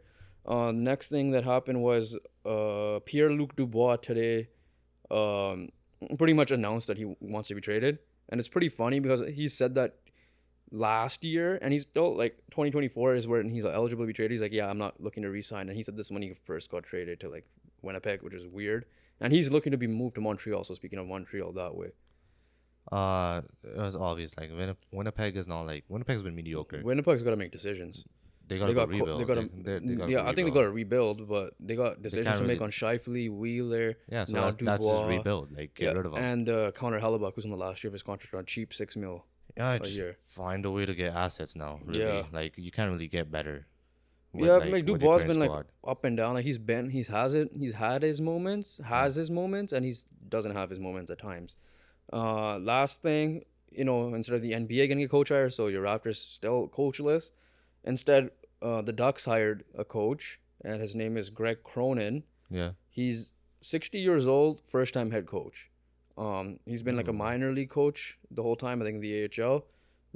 Next thing that happened was Pierre-Luc Dubois today pretty much announced that he wants to be traded. And it's pretty funny because he said that last year, and he's still like 2024 is when he's eligible to be traded. He's like, yeah, I'm not looking to resign. And he said this when he first got traded to like Winnipeg, which is weird. And he's looking to be moved to Montreal. So speaking of Montreal that way. It was obvious. Like Winnipeg is not like Winnipeg's been mediocre. Winnipeg's got to make decisions. They got to rebuild. I think they got to rebuild, but they got decisions to make on Scheifele, Wheeler. Yeah, so now that's just rebuild. Like get rid of them. And Connor Hellebuck, who's on the last year of his contract on cheap $6 million. Yeah, just find a way to get assets now. Really. Yeah, like you can't really get better. Like Dubois been like up and down. Like he's had his moments, and he doesn't have his moments at times. Last thing, instead of the NBA getting a coach hire, so your Raptors still coachless. Instead, the Ducks hired a coach, and his name is Greg Cronin. Yeah. He's 60 years old, first-time head coach. He's been like a minor league coach the whole time, I think, in the AHL.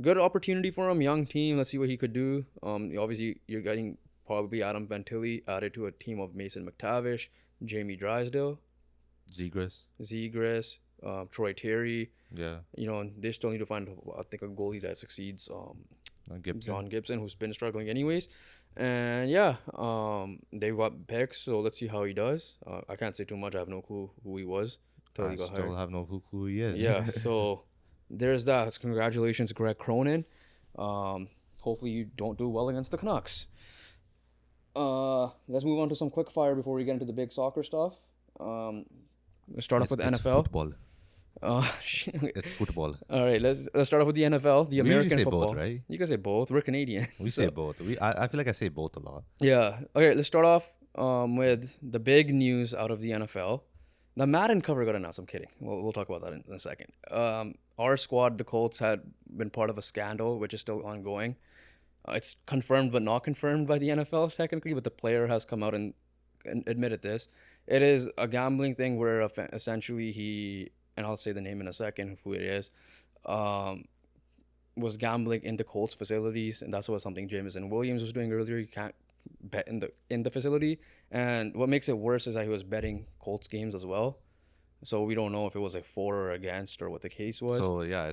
Good opportunity for him, young team. Let's see what he could do. Obviously, you're getting probably Adam Ventilli added to a team of Mason McTavish, Jamie Drysdale. Zegras, Troy Terry. Yeah. They still need to find, I think, a goalie that succeeds. John Gibson, who's been struggling anyways. And they got picks, so let's see how he does. I can't say too much. I have no clue who he was. I still have no clue who he is. Yeah, so there's that. Congratulations, Greg Cronin. Hopefully you don't do well against the Canucks. Let's move on to some quickfire before we get into the big soccer stuff. Let's start off with NFL. Football. It's football. All right, let's start off with the NFL, the American football. Both, right? You can say both. We're Canadian. We say both. I feel like I say both a lot. Yeah. Okay, let's start off with the big news out of the NFL. The Madden cover got announced. I'm kidding. We'll talk about that in a second. Our squad, the Colts, had been part of a scandal, which is still ongoing. It's confirmed but not confirmed by the NFL technically, but the player has come out and admitted this. It is a gambling thing where essentially he, and I'll say the name in a second of who it is, was gambling in the Colts facilities, and that's what something Jameson Williams was doing earlier. You can't bet in the facility, and what makes it worse is that he was betting Colts games as well. So we don't know if it was like for or against or what the case was. So yeah,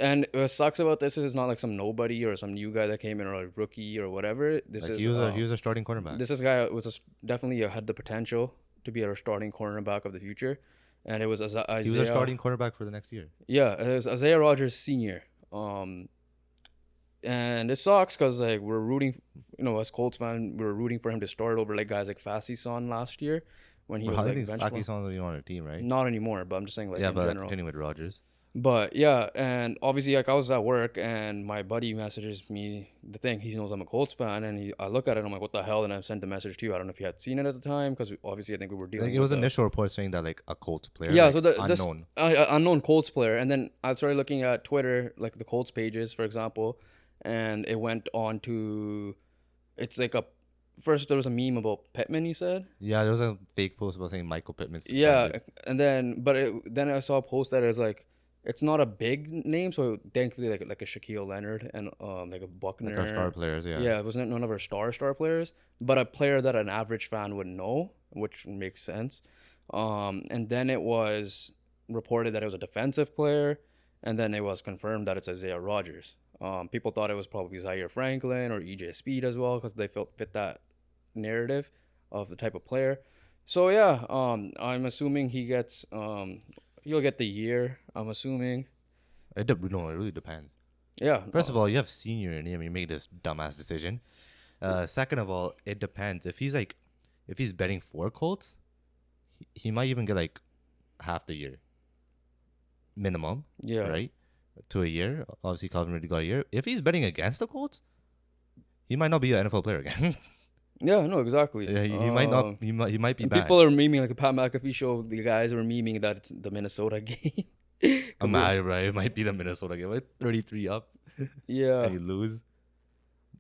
and what sucks about this is it's not like some nobody or some new guy that came in or a rookie or whatever. He was a starting cornerback. This guy definitely had the potential to be our starting cornerback of the future, and it was Isaiah. He was a starting cornerback for the next year. Yeah, it was Isaiah Rodgers Sr. And it sucks because like we're rooting, as Colts fan, we were rooting for him to start over like guys like Fasison last year when he was like benched. Fasison's not even on a team, right? Not anymore, but I'm just saying like in general. Continuing with Rodgers. But yeah, and obviously like I was at work and my buddy messages me the thing. He knows I'm a Colts fan, and I look at it and I'm like, what the hell? And I sent the message to you. I don't know if you had seen it at the time because obviously I think we were dealing. It was initial report saying that like a Colts player. Yeah, like, so the unknown Colts player, and then I started looking at Twitter, like the Colts pages, for example, and it went on to, it's like first there was a meme about Pittman. You said. Yeah, there was a fake post about saying Michael Pittman's suspended. Yeah, and then I saw a post that is like, it's not a big name, so thankfully like a Shaquille Leonard and like a Buckner. Like our star players, yeah. Yeah, it wasn't none of our star players, but a player that an average fan would know, which makes sense. And then it was reported that it was a defensive player, and then it was confirmed that it's Isaiah Rogers. People thought it was probably Zaire Franklin or EJ Speed as well because they fit that narrative of the type of player. So yeah, I'm assuming he'll get the year. I'm assuming. It really depends. Yeah. First of all, you have senior in him. You make this dumbass decision. Second of all, it depends. If he's betting for Colts, he might even get like half the year minimum. Yeah. Right. To a year. Obviously, Calvin Ridley got a year. If he's betting against the Colts, he might not be an NFL player again. Yeah, no, exactly. Yeah, he might not. He might be bad. People are memeing like the Pat McAfee show. The guys are memeing that it's the Minnesota game. I'm mad, right? It might be the Minnesota game. Like 33 up. Yeah. And you lose.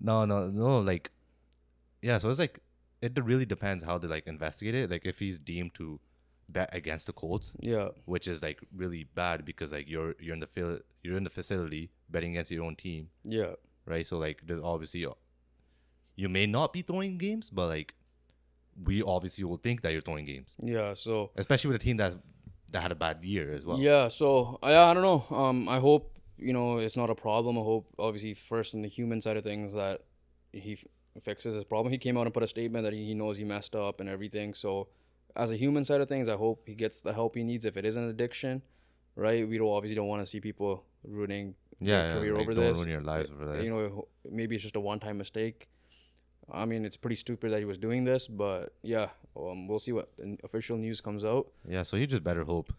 No. Like, yeah. So it's like it really depends how they like investigate it. Like if he's deemed to bet against the Colts, yeah, which is like really bad because like you're in the facility betting against your own team. Yeah. Right. So like there's obviously. You may not be throwing games, but like we obviously will think that you're throwing games. Yeah, so especially with a team that had a bad year as well. Yeah, so I don't know. I hope it's not a problem. I hope obviously first in the human side of things that he fixes his problem. He came out and put a statement that he knows he messed up and everything. So as a human side of things, I hope he gets the help he needs if it is an addiction, right? We obviously don't want to see people ruining their career like over don't this. Ruin your lives over this. Maybe it's just a one-time mistake. I mean, it's pretty stupid that he was doing this, but yeah, we'll see what official news comes out. Yeah, so you just better hope.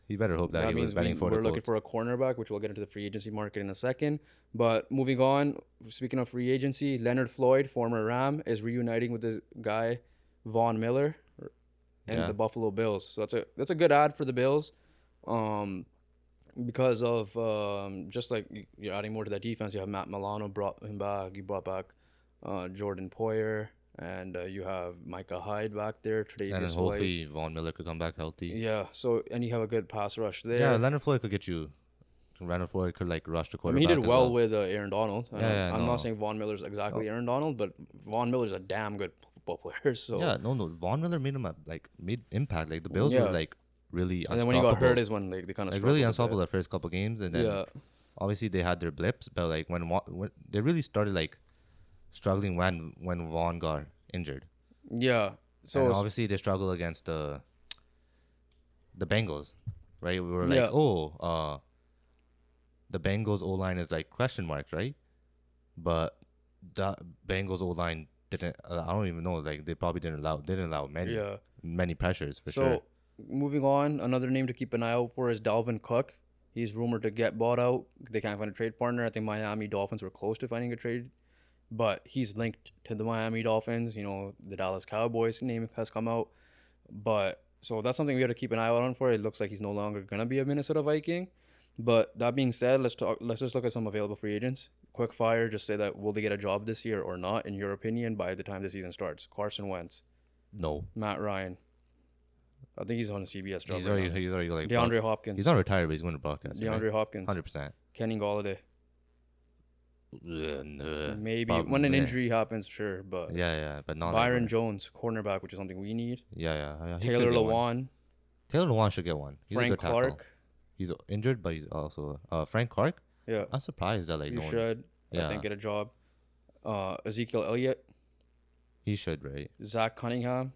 He better hope that he was betting for the Colts. We're looking for a cornerback, which we'll get into the free agency market in a second. But moving on, speaking of free agency, Leonard Floyd, former Ram, is reuniting with this guy, Von Miller, and the Buffalo Bills. So that's a good ad for the Bills, because of just like you're adding more to that defense. You have Matt Milano brought him back. You brought back Jordan Poyer, and you have Micah Hyde back there. And then hopefully Von Miller could come back healthy. Yeah, and you have a good pass rush there. Yeah, Leonard Floyd could get you. Leonard Floyd could like rush the quarterback. I mean, he did well with Aaron Donald. I'm no. not saying Von Miller's exactly Aaron Donald, but Von Miller's a damn good football player. So yeah, no, Von Miller made impact. Like the Bills were like really. And then when he got hurt is when they kind of really unstoppable the first couple games, and then obviously they had their blips, but like when they really started like struggling when Vaughn got injured. Yeah. So and obviously they struggle against the Bengals, right? We were like, the Bengals O-line is like question marks, right? But the Bengals O-line didn't. I don't even know. Like they probably didn't allow many pressures for sure. So moving on, another name to keep an eye out for is Dalvin Cook. He's rumored to get bought out. They can't find a trade partner. I think Miami Dolphins were close to finding a trade, but he's linked to the Miami Dolphins. The Dallas Cowboys name has come out, but so that's something we have to keep an eye out on for. It looks like he's no longer gonna be a Minnesota Viking. But that being said, let's just look at some available free agents. Quickfire, just say that will they get a job this year or not, in your opinion, by the time the season starts? Carson Wentz. No. Matt Ryan. I think he's on a CBS job. He's already like DeAndre Hopkins. He's not retired, but he's going to broadcast. DeAndre Hopkins. 100%. Kenny Golladay. Maybe probably, when an injury happens, sure, but but not Byron Jones, cornerback, which is something we need. Yeah. Taylor Lewan. Taylor Lewan should get one. He's Frank Clark. He's injured, but he's also Frank Clark. Yeah, I'm surprised that he should. I think get a job. Ezekiel Elliott. He should, right? Zach Cunningham.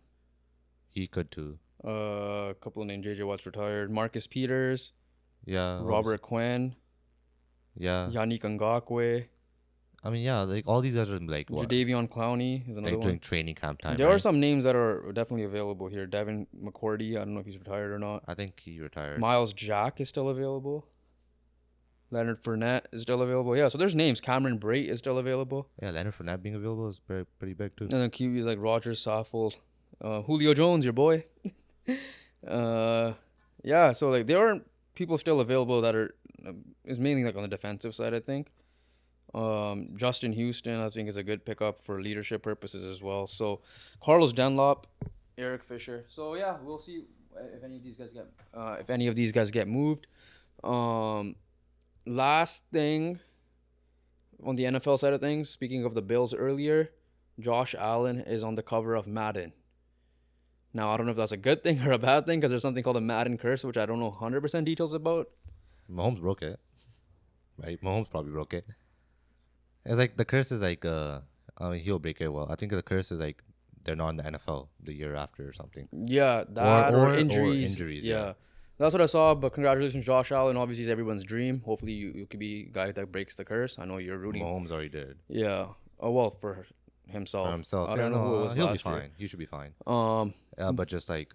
He could too. A couple of names. JJ Watt's retired. Marcus Peters. Yeah. Robert Quinn. Yeah. Yannick Ngakoue. I mean, yeah, like all these guys are like what? Jadeveon Clowney is another one. During training camp time. There are some names that are definitely available here. Devin McCourty, I don't know if he's retired or not. I think he retired. Miles Jack is still available. Leonard Fournette is still available. Yeah, so there's names. Cameron Brate is still available. Yeah, Leonard Fournette being available is pretty big too. And then QBs like Rogers, Saffold, Julio Jones, your boy. Yeah, so like there are people still available that are is mainly like on the defensive side, I think. Justin Houston, I think, is a good pickup for leadership purposes as well. So Carlos Dunlop, Eric Fisher. So yeah, we'll see if any of these guys get moved. Last thing on the NFL side of things, speaking of the Bills earlier, Josh Allen is on the cover of Madden. Now, I don't know if that's a good thing or a bad thing because there's something called a Madden curse, which I don't know 100% details about. Mahomes broke it, right? Mahomes probably broke it. It's like the curse is like, I mean, he'll break it. Well, I think the curse is like they're not in the NFL the year after or something. Yeah, that or Or injuries. injuries. Yeah. That's what I saw. But congratulations, Josh Allen. Obviously, it's everyone's dream. Hopefully, you could be a guy that breaks the curse. I know you're rooting. Mahomes already did. Yeah. Oh well, for himself. For himself, I don't know who it was he'll last be fine. year. He should be fine. Um. But just like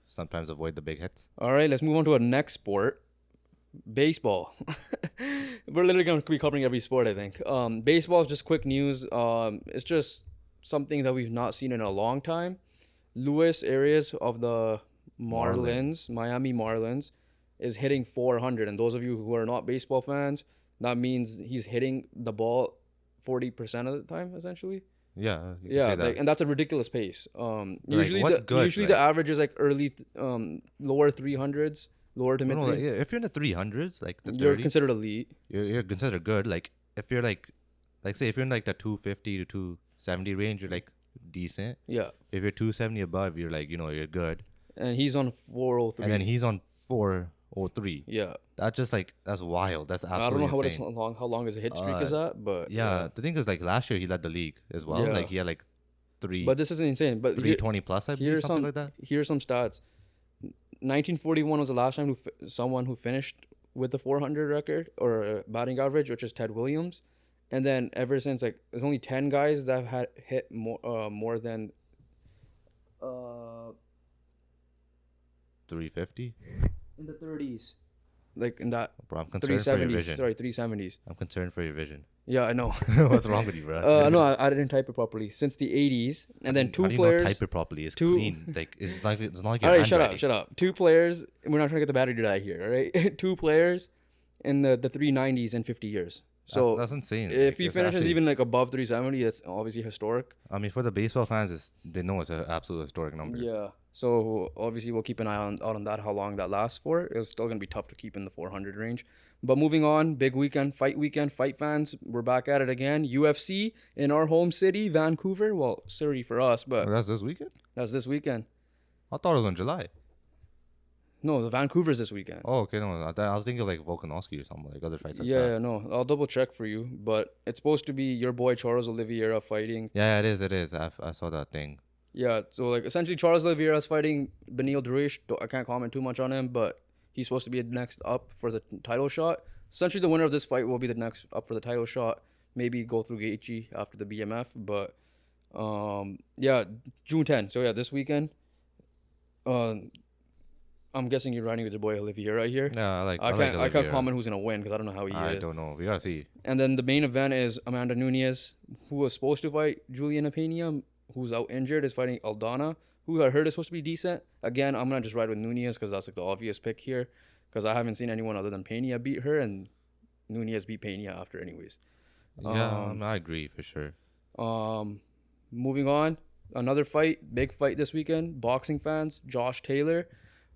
sometimes avoid the big hits. All right, let's move on to a next sport. Baseball. We're literally going to be covering every sport, I think. Baseball is just quick news. It's just something that we've not seen in a long time. Luis Arias of the Miami Marlins, is hitting 400. And those of you who are not baseball fans, that means he's hitting the ball 40% of the time, essentially. Yeah, yeah, that. and that's a ridiculous pace. Usually, the average is like early, lower 300s, lower to mid. No, like, if you're in the 300s, like the 30s, you're considered elite. You're considered good. Like if you're like say if you're in like the 250 to 270 range, you're like decent. Yeah. If you're 270 above, you're like you're good. And he's on 403. And then he's on 403. Yeah. That's just like that's wild. That's absolutely insane. I don't know how long his hit streak is at, but yeah. The thing is, like last year he led the league as well. Yeah. Like he had like 3. But this is insane. But 320 plus, I believe, something like that. Here's some stats. 1941 was the last time someone who finished with the 400 record or batting average, which is Ted Williams. And then ever since, like, there's only 10 guys that have had hit more than 350 in the 30s, like in that. Bro, I'm concerned for your vision. Sorry, 370s. I'm concerned for your vision. Yeah, I know. What's wrong with you, bro? No, I didn't type it properly. Since the 80s, and then two players. Not type it properly. It's clean. Like it's not like your all right, shut up. 2 players. We're not trying to get the battery to die here. All right, 2 players in the 390s in 50 years. So that's insane. If he finishes even like above 370, that's obviously historic. I mean, for the baseball fans, they know it's an absolute historic number. Yeah. So obviously we'll keep an eye out on that, how long that lasts for. It's still gonna be tough to keep in the 400 range. But moving on, big weekend, fight fans. We're back at it again. UFC in our home city, Vancouver. Well, Surrey for us, but that's this weekend. That's this weekend. I thought it was in July. No, the Vancouver's this weekend. Oh, okay. No, I was thinking of like Volkanovski or something, like other fights like that. Yeah, no. I'll double check for you. But it's supposed to be your boy Charles Oliveira fighting. Yeah, it is. I saw that thing. Yeah, so like essentially Charles Oliveira's fighting Beneil Dariush. I can't comment too much on him, but he's supposed to be next up for the title shot. Essentially, the winner of this fight will be the next up for the title shot. Maybe go through Gaethje after the BMF, but yeah, June 10th. So yeah, this weekend. I'm guessing you're riding with your boy Oliveira right here. Yeah, I can't comment who's gonna win because I don't know how he is. I don't know. We gotta see. And then the main event is Amanda Nunes, who was supposed to fight Juliana Pena, who's out injured, is fighting Aldana, who I heard is supposed to be decent. Again, I'm gonna just ride with Nunes because that's like the obvious pick here, because I haven't seen anyone other than Pena beat her, and Nunes beat Pena after anyways. Yeah, I agree for sure. Moving on, another fight, big fight this weekend. Boxing fans, Josh Taylor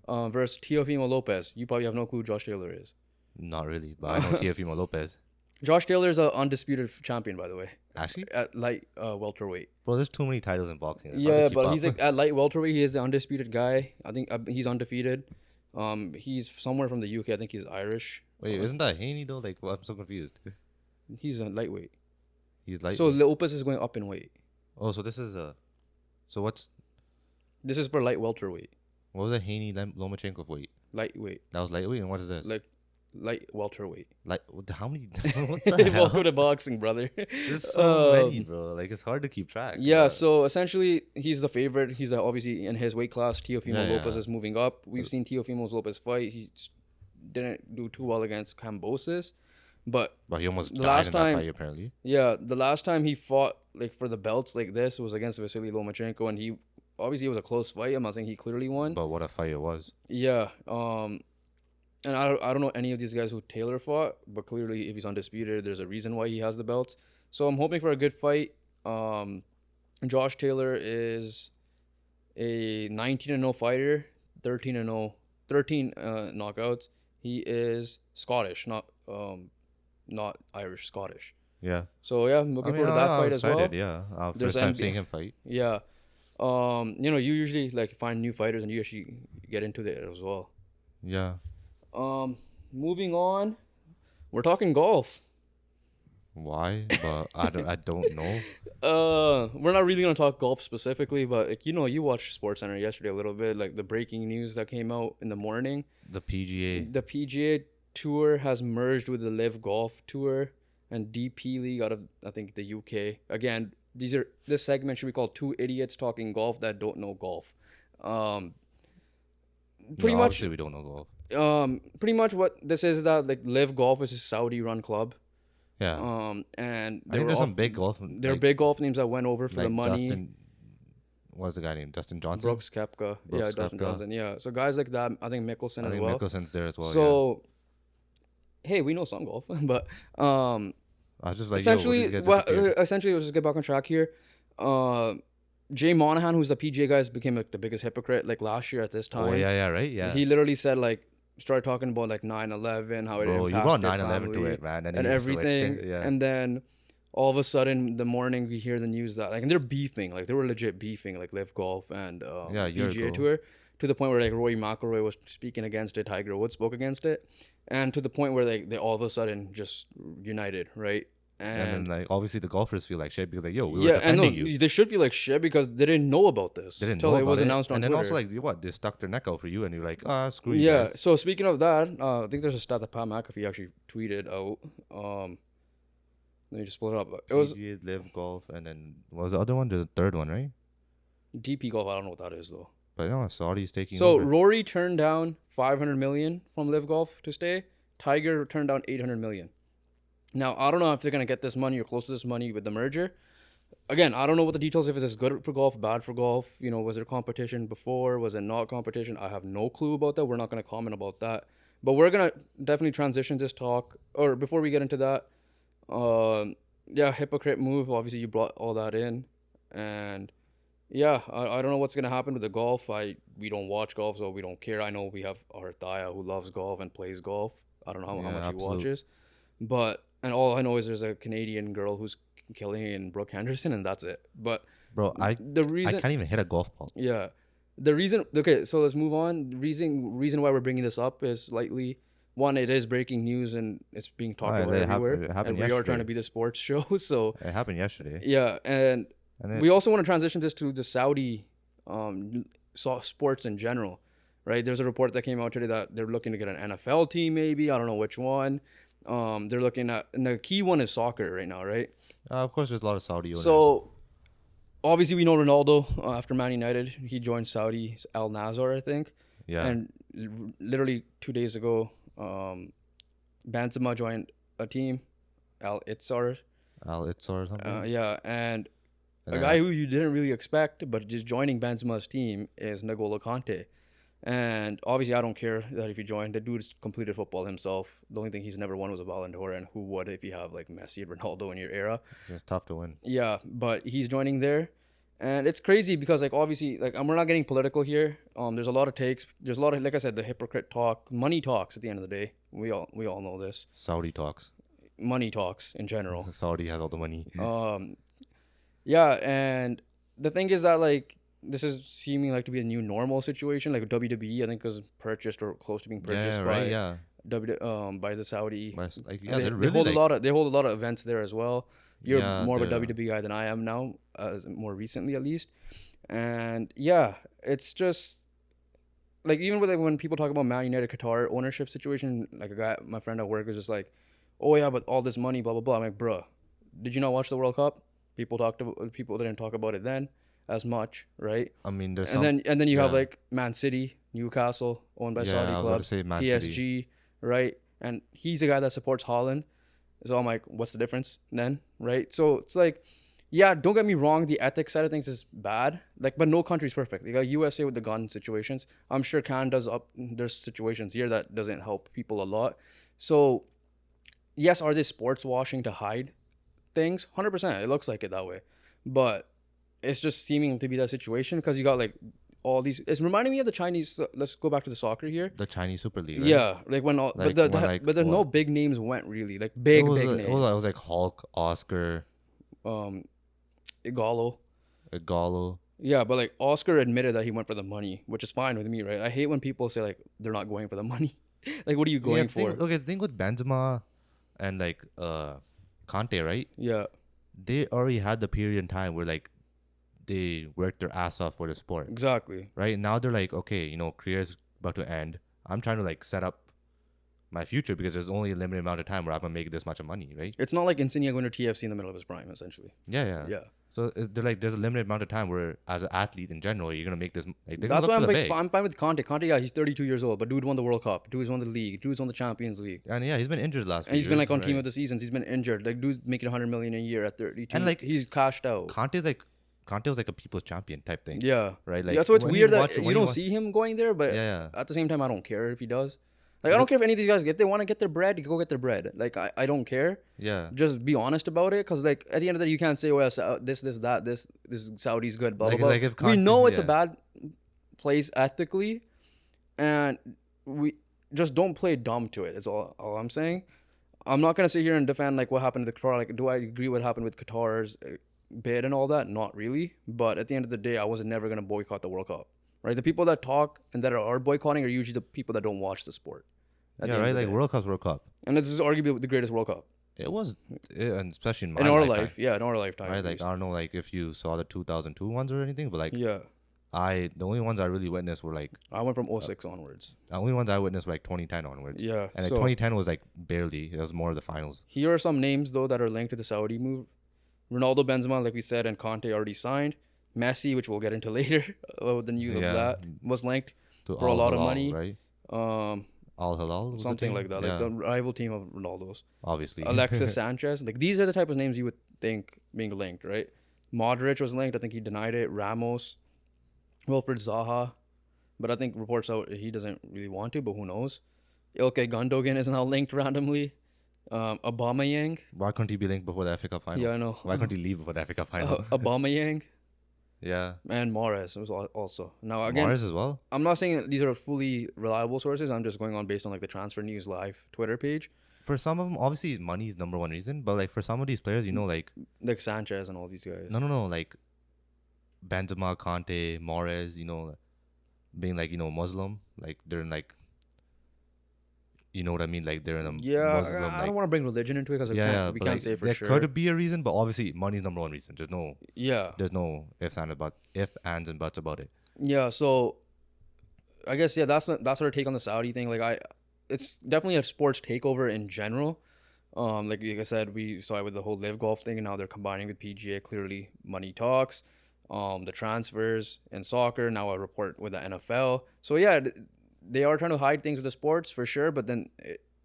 versus Teofimo Lopez. You probably have no clue who Josh Taylor is. Not really, but I know Teofimo Lopez. Josh Taylor is an undisputed champion, by the way. Actually? At light welterweight. Bro, there's too many titles in boxing. Yeah, but he's like at light welterweight. He is the undisputed guy. I think he's undefeated. He's somewhere from the UK. I think he's Irish. Wait, isn't that Haney though? Like, well, I'm so confused. He's a lightweight. He's lightweight. So Lopez is going up in weight. Oh, so this is so what's? This is for light welterweight. What was that Haney Lomachenko weight? Lightweight. That was lightweight, and what is this? Like light welterweight. Like how many? What the hell? Welcome to boxing, brother. There's so many, bro. Like it's hard to keep track. Yeah. So essentially, he's the favorite. He's obviously in his weight class. Teofimo Lopez is moving up. We've seen Teofimo Lopez fight. He didn't do too well against Kambosos, but he almost died in that fight apparently. Yeah, the last time he fought like for the belts like this was against Vasily Lomachenko, and he obviously it was a close fight. I'm not saying he clearly won, but what a fight it was. Yeah. And I don't know any of these guys who Taylor fought, but clearly if he's undisputed, there's a reason why he has the belts. So I'm hoping for a good fight. Josh Taylor is a 19-0 fighter, 13 knockouts. He is Scottish, not Irish, Scottish. Yeah. So yeah, I'm looking forward to that fight as well. Yeah, first time seeing him fight. Yeah. You usually like find new fighters and you actually get into it as well. Yeah. Moving on, we're talking golf. Why? But I don't know. We're not really gonna talk golf specifically, but like, you watched SportsCenter yesterday a little bit, like the breaking news that came out in the morning. The PGA. The PGA Tour has merged with the Live Golf Tour and DP League out of I think the UK. Again, this segment should be called Two Idiots Talking Golf That Don't Know Golf. Pretty much Obviously we don't know golf. Pretty much what this is that like Live Golf is a Saudi run club. Yeah. And I think there's some big golf. There are big golf names that went over for the money. What's the guy named? Dustin Johnson? Brooks Koepka. Yeah, Dustin Johnson. Yeah. So guys like that, I think Mickelson as well. Mickelson's there as well. So, hey, we know some golf, but I was just like, essentially, essentially, let's just get back on track here. Jay Monahan, who's the PGA guy, became like the biggest hypocrite like last year at this time. Oh yeah, right, yeah. He literally said like started talking about like 9/11, how it impacted you brought 9/11 to it, man, and everything. Yeah. And then all of a sudden, the morning we hear the news that like, and they're beefing, like they were legit beefing, like Live Golf and PGA Tour, to the point where like Rory McIlroy was speaking against it, Tiger Woods spoke against it, and to the point where like they all of a sudden just united, right? And then like obviously the golfers feel like shit because like, yo, we were defending you. They should feel like shit because they didn't know about this until it was announced on Twitter. And then also like they stuck their neck out for you and you're like, screw you guys. Yeah, so speaking of that, I think there's a stat that Pat McAfee actually tweeted out. Let me just pull it up. It was Live Golf, and then what was the other one? There's a third one, right? DP Golf. I don't know what that is though. But Saudi's taking so over. Rory turned down 500 million from Live Golf to stay. Tiger turned down 800 million. Now, I don't know if they're going to get this money or close to this money with the merger. Again, I don't know what the details, if it's good for golf, bad for golf. Was there competition before? Was it not competition? I have no clue about that. We're not going to comment about that. But we're going to definitely transition this talk. Or before we get into that, hypocrite move. Obviously, you brought all that in. And yeah, I don't know what's going to happen with the golf. We don't watch golf, so we don't care. I know we have our Thaya who loves golf and plays golf. I don't know how much he watches. But... And all I know is there's a Canadian girl who's killing it in Brooke Henderson, and that's it. But bro, I can't even hit a golf ball. Yeah, the reason. Okay, so let's move on. The reason why we're bringing this up is slightly one. It is breaking news and it's being talked about everywhere. It happened and we are trying to be the sports show, so it happened yesterday. Yeah, and we also want to transition this to the Saudi sports in general, right? There's a report that came out today that they're looking to get an NFL team, maybe. I don't know which one. They're looking at, and the key one is soccer right now, right? Of course, there's a lot of Saudi owners. So, obviously, we know Ronaldo after Man United, he joined Saudi Al Nassr, I think. Yeah. And literally 2 days ago, Benzema joined a team, Al Ittihad. Or something. Yeah, and a guy who you didn't really expect, but just joining Benzema's team is N'Golo Kante. And obviously, I don't care that if he joined. The dude's completed football himself. The only thing he's never won was a Ballon d'Or, and who would if you have like Messi and Ronaldo in your era? It's tough to win. Yeah, but he's joining there, and it's crazy because like obviously like we're not getting political here. There's a lot of takes. There's a lot of, like I said, the hypocrite talk, money talks. At the end of the day, we all know this. Saudi talks. Money talks in general. Saudi has all the money. Yeah, and the thing is that like. This is seeming like to be a new normal situation. Like WWE, I think, was purchased or close to being purchased by the Saudi. They hold a lot of events there as well. You're more of a WWE guy than I am now, more recently at least. And yeah, it's just like even with like when people talk about Man United Qatar ownership situation, like a guy, my friend at work was just like, "Oh yeah, but all this money, blah blah blah." I'm like, "Bruh, did you not watch the World Cup? People didn't talk about it then." As much, right? I mean, then you have like Man City, Newcastle, owned by Saudi clubs, PSG, right? And he's a guy that supports Holland. So I'm like, what's the difference then, right? So it's like, yeah, don't get me wrong, the ethics side of things is bad, like, but no country's perfect. You got USA with the gun situations. I'm sure Canada's up. There's situations here that doesn't help people a lot. So, yes, are they sports washing to hide things? 100%. It looks like it that way, but. It's just seeming to be that situation because you got like all these. It's reminding me of the Chinese. Let's go back to the soccer here. The Chinese Super League. Right? Yeah, like when all, like but there's no big names went really like big names. It was like Hulk, Oscar, Igalo. Yeah, but like Oscar admitted that he went for the money, which is fine with me, right? I hate when people say like they're not going for the money. Like, what are you going for? The thing with Benzema and like Conte, right? Yeah, They already had the period in time where like they worked their ass off for the sport, exactly. right? Now they're like, okay, career's about to end. I'm trying to like set up my future because there's only a limited amount of time where I'm gonna make this much of money, right? It's not like Insigne going to TFC in the middle of his prime, essentially. Yeah. Yeah. So they're like, there's a limited amount of time where, as an athlete in general, you're gonna make this. Like, they're gonna That's look why for I'm the like, bag. I'm fine with Conte. Conte, yeah, he's 32 years old, but dude won the World Cup. Dude's won the league. Dude's won the Champions League. And yeah, he's been injured last few And he's years. been like on team right? of the seasons. He's been injured. Like, dude's making 100 million a year at 32. And like, he's cashed out. Conte was like a people's champion type thing. Yeah. Right. Like, yeah, so it's weird that you don't watch, see him going there, but yeah. at the same time, I don't care if he does. Like, I don't care if any of these guys, if they want to get their bread, go get their bread. Like, I don't care. Yeah. Just be honest about it, because like at the end of the day, you can't say, well, this Saudi's good, blah, blah, blah. Like we know it's a bad place ethically, and we just don't play dumb to it. That's all I'm saying. I'm not gonna sit here and defend like what happened to the Qatar. Like, do I agree what happened with Qatar's bid and all that? Not really. But at the end of the day, I was never gonna boycott the World Cup. Right? The people that talk and that are boycotting are usually the people that don't watch the sport. Yeah, right. Like World Cup. And this is arguably the greatest World Cup. It was, and especially in my our lifetime. life. Yeah, in our lifetime. Right. Like, I don't know, like if you saw the 2002 ones or anything, but like, yeah. The only ones I really witnessed were like, I went from 06 onwards. The only ones I witnessed were like 2010 onwards. Yeah. And like 2010 was like barely. It was more of the finals. Here are some names though that are linked to the Saudi move. Ronaldo, Benzema, like we said, and Conte already signed. Messi, which we'll get into later, the news of that, was linked for a lot of money. Right. Al Hilal, something like that, like the rival team of Ronaldo's. Obviously. Alexis Sanchez, like these are the type of names you would think being linked, right? Modric was linked. I think he denied it. Ramos, Wilfred Zaha, but I think reports out he doesn't really want to, but who knows? Ilkay Gundogan is now linked randomly. Aubameyang. Why couldn't he be linked before the FA Cup final? Yeah, I know. Why couldn't he leave before the FA Cup final? Aubameyang. Yeah. And Mahrez was also. Now again, Mahrez as well? I'm not saying that these are fully reliable sources. I'm just going on based on like the Transfer News Live Twitter page. For some of them, obviously money is number one reason, but like for some of these players, like Sanchez and all these guys. No, like Benzema, Conte, Mahrez, being like, Muslim, like they're in like, you know what I mean? Like they're in a Muslim. I don't want to bring religion into it because we can't say for sure. There could be a reason, but obviously money is number one reason. There's no ifs ands and buts about it. Yeah, so I guess that's our take on the Saudi thing. Like it's definitely a sports takeover in general. Like I said, we saw it with the whole Live Golf thing, and now they're combining with PGA. Clearly, money talks. The transfers in soccer, now a report with the NFL. So yeah, they are trying to hide things with the sports for sure, but then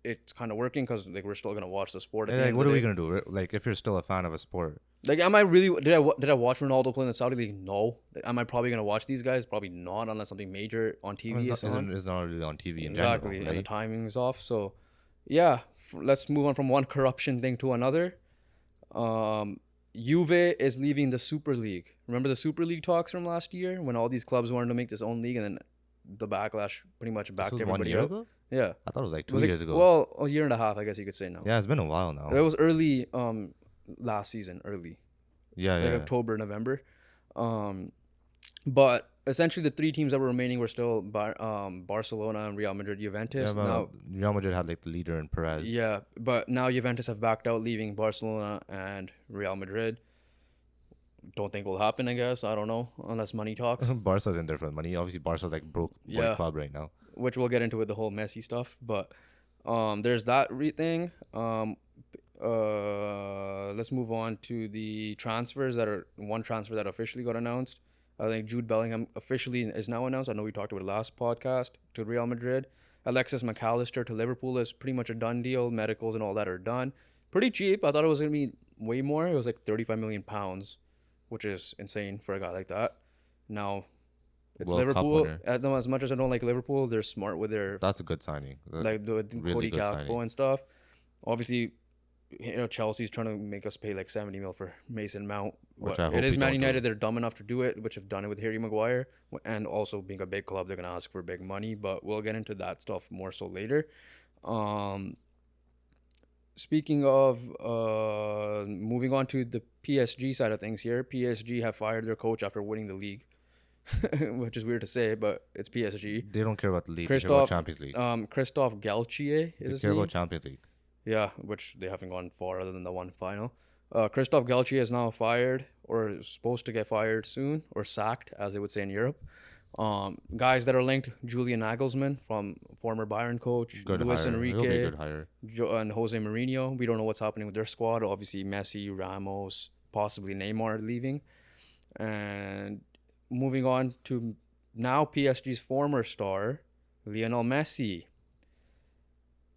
it's kind of working because like we're still gonna watch the sport. Like, what are we gonna do? Like, if you're still a fan of a sport, like, am I really? Did I watch Ronaldo play in the Saudi League? No. Am I probably gonna watch these guys? Probably not, unless something major on TV is not really on TV in exactly, general, right? And the timing's off. So yeah, let's move on from one corruption thing to another. Juve is leaving the Super League. Remember the Super League talks from last year when all these clubs wanted to make this own league, and then the backlash pretty much backed everybody up. Ago? Yeah, I thought it was like 2 years ago. Well, a year and a half, I guess you could say now. Yeah, it's been a while now. It was early, last season, early. Yeah, like October, November. But essentially the three teams that were remaining were still Barcelona and Real Madrid, Juventus. Yeah, now Real Madrid had like the leader in Perez. Yeah, but now Juventus have backed out, leaving Barcelona and Real Madrid. Don't think will happen, I guess. I don't know, unless money talks. Barca's in there for the money. Obviously, Barca's like broke club right now. Which we'll get into with the whole Messi stuff. But there's that thing. Let's move on to the transfers one transfer that officially got announced. I think Jude Bellingham officially is now announced. I know we talked about it last podcast, to Real Madrid. Alexis McAllister to Liverpool is pretty much a done deal. Medicals and all that are done. Pretty cheap. I thought it was going to be way more. It was like £35 million, which is insane for a guy like that. Now, it's World Liverpool. As much as I don't like Liverpool, they're smart with their... That's a good signing. Like the really Cody Gakpo and stuff. Obviously, Chelsea's trying to make us pay like 70 mil for Mason Mount. It is Man United. They're dumb enough to do it, which have done it with Harry Maguire. And also being a big club, they're going to ask for big money. But we'll get into that stuff more so later. speaking of moving on to the PSG side of things here, PSG have fired their coach after winning the league, which is weird to say, but it's PSG. They don't care about the league. They care about Champions League. Christophe Galtier is his name. They care about Champions League. Yeah, which they haven't gone far other than the one final. Christophe Galtier is now fired, or is supposed to get fired soon, or sacked, as they would say in Europe. Guys that are linked: Julian Nagelsmann, from former Bayern coach, Luis Enrique, and Jose Mourinho. We don't know what's happening with their squad. Obviously, Messi, Ramos, possibly Neymar leaving. And moving on to now PSG's former star, Lionel Messi.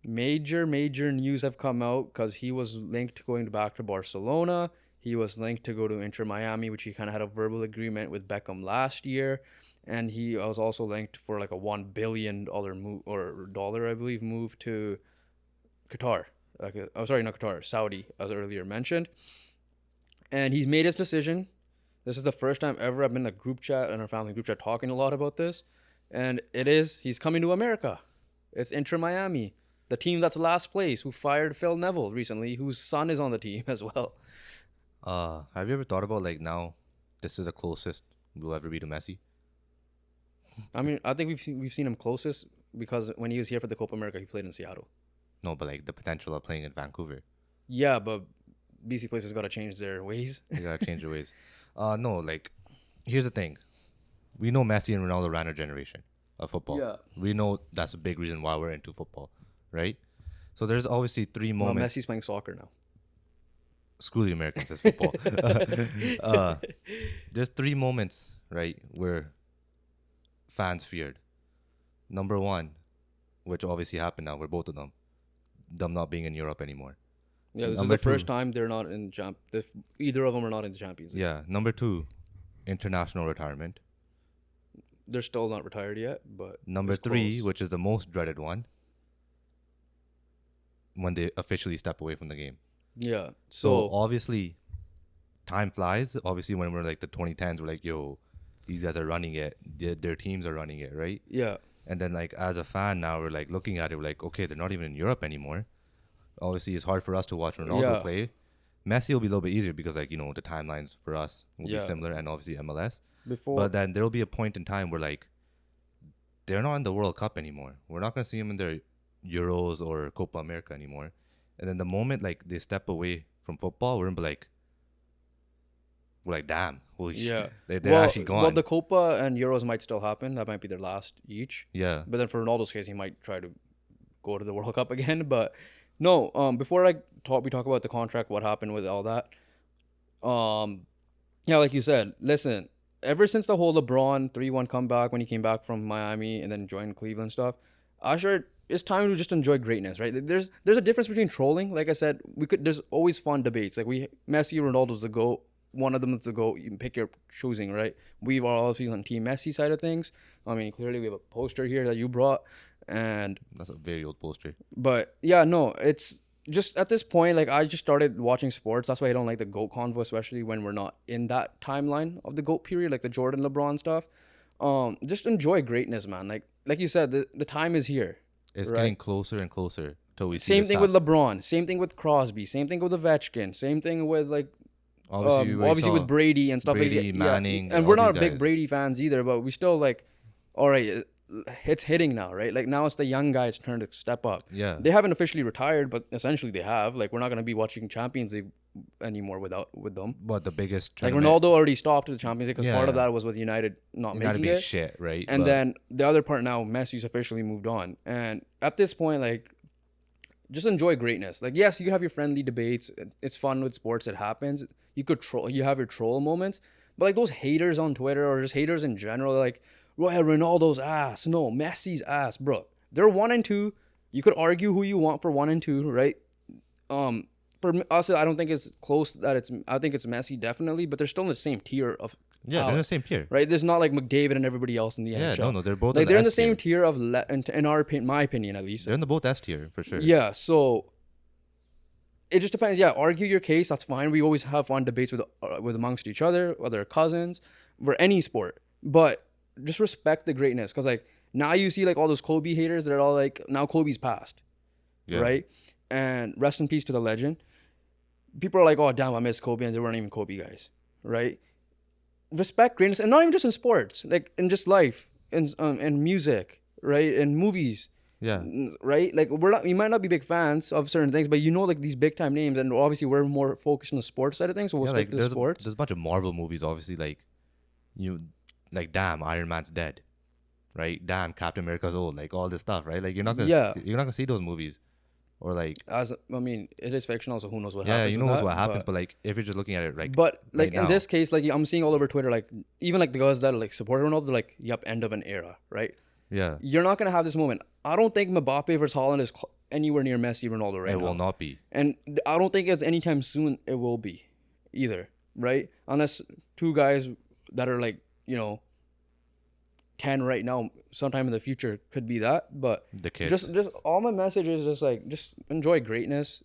Major news have come out because he was linked to going back to Barcelona. He was linked to go to Inter Miami, which he kind of had a verbal agreement with Beckham last year. And he was also linked for like a $1 billion move, or dollar, I believe, move to Qatar. Not Qatar, Saudi, as earlier mentioned. And he's made his decision. This is the first time ever I've been in a group chat, in our family group chat, talking a lot about this. And he's coming to America. It's Inter Miami. The team that's last place, who fired Phil Neville recently, whose son is on the team as well. Have you ever thought about, like, now this is the closest we'll ever be to Messi? I mean, I think we've seen him closest because when he was here for the Copa America, he played in Seattle. No, but like the potential of playing in Vancouver. Yeah, but BC places got to change their ways. They got to change their ways. No, like, here's the thing. We know Messi and Ronaldo ran our generation of football. Yeah. We know that's a big reason why we're into football, right? So there's obviously three moments. Well, Messi's playing soccer now. Screw the Americans, it's football. There's three moments, right, where fans feared. Number one, which obviously happened now, where both of them not being in Europe anymore. Yeah, this is the first time they're not in either of them are not in the Champions League. Yeah. Number two, international retirement. They're still not retired yet, but number three, close. Which is the most dreaded one, when they officially step away from the game. Yeah. So obviously, time flies. Obviously, when we're like the 2010s, we're like, yo, these guys are running it. Their teams are running it, right? Yeah. And then, like, as a fan now, we're like looking at it, we're like, okay, they're not even in Europe anymore. Obviously, it's hard for us to watch Ronaldo play. Messi will be a little bit easier because, like, you know, the timelines for us will be similar, and obviously MLS. But then there'll be a point in time where, like, they're not in the World Cup anymore. We're not going to see them in their Euros or Copa America anymore. And then the moment, like, they step away from football, we're going to be like, damn, holy shit. They're actually gone. Well, the Copa and Euros might still happen. That might be their last each. Yeah. But then for Ronaldo's case, he might try to go to the World Cup again. But no, before we talk about the contract, what happened with all that. Yeah, like you said, listen, ever since the whole LeBron 3-1 comeback, when he came back from Miami and then joined Cleveland stuff, it's time to just enjoy greatness, right? There's a difference between trolling. Like I said, there's always fun debates. Like Messi, Ronaldo's the GOAT. One of them is the GOAT. You can pick your choosing, right? We are obviously on Team Messi side of things. I mean, clearly we have a poster here that you brought, and that's a very old poster. But yeah, no, it's just at this point, like, I just started watching sports. That's why I don't like the GOAT convo, especially when we're not in that timeline of the GOAT period, like the Jordan, LeBron stuff. Just enjoy greatness, man. Like you said, the time is here. It's getting closer and closer till we see same thing with LeBron. Same thing with Crosby. Same thing with Ovechkin. Same thing with, like, obviously with Brady and stuff like that. Manning, and we're not big Brady fans either, but we still, like, all right, it's hitting now, right? Like, now it's the young guys' turn to step up. Yeah. They haven't officially retired, but essentially they have. Like, we're not going to be watching Champions League anymore with them. But the biggest tournament. Like, Ronaldo already stopped the Champions League because part of that was with United not making it. Shit, right? And then the other part now, Messi's officially moved on. And at this point, like, just enjoy greatness. Like, yes, you can have your friendly debates. It's fun with sports. It happens. You could troll. You have your troll moments. But, like, those haters on Twitter or just haters in general, like, well, Ronaldo's ass. No, Messi's ass, bro. They're 1 and 2. You could argue who you want for 1 and 2, right? For us, I don't think it's close. I think it's Messi definitely, but they're still in the same tier of. Yeah, they're in the same tier, right? There's not like McDavid and everybody else in the NHL. Yeah, no, they're both. Like, they're in the same tier of, in my opinion, at least. They're in the both S tier for sure. Yeah, so it just depends. Yeah, argue your case. That's fine. We always have fun debates with amongst each other, whether cousins, for any sport. But just respect the greatness, because, like, now you see, like, all those Kobe haters that are all like, now Kobe's passed, right? and rest in peace to the legend. People are like, oh damn, I miss Kobe, and they weren't even Kobe guys, right? Respect greatness, and not even just in sports, like in just life, in music, right, in movies. Yeah. Right? Like we might not be big fans of certain things, but like these big time names, and obviously we're more focused on the sports side of things, so we'll stick to the sports. There's a bunch of Marvel movies, obviously, like damn, Iron Man's dead, right? Damn, Captain America's old, like all this stuff, right? Like you're not gonna see those movies, or like it is fictional, so who knows what yeah, happens. you know what happens, but like if you're just looking at it, like but like right in now, this case, like I'm seeing all over Twitter, like even like the guys that like support Ronaldo, they're like, yep, end of an era, right? Yeah, you're not gonna have this moment. I don't think Mbappe versus Haaland is anywhere near Messi, Ronaldo right now. It will not be, and I don't think it's anytime soon. It will be, either, right? Unless two guys that are like 10 right now, sometime in the future could be that. But the kids. Just all my message is just enjoy greatness.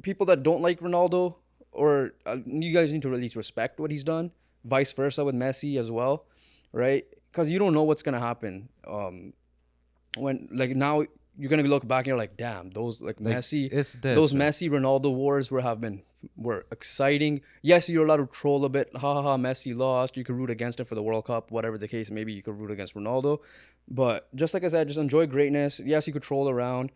People that don't like Ronaldo, or you guys need to at least respect what he's done. Vice versa with Messi as well, right? Because you don't know what's gonna happen. When like now you're gonna look back and you're like, damn, those Messi, those Messi Ronaldo wars were exciting. Yes, you're allowed to troll a bit. Ha ha ha, Messi lost. You could root against him for the World Cup, whatever the case. Maybe you could root against Ronaldo, but just like I said, just enjoy greatness. Yes, you could troll around.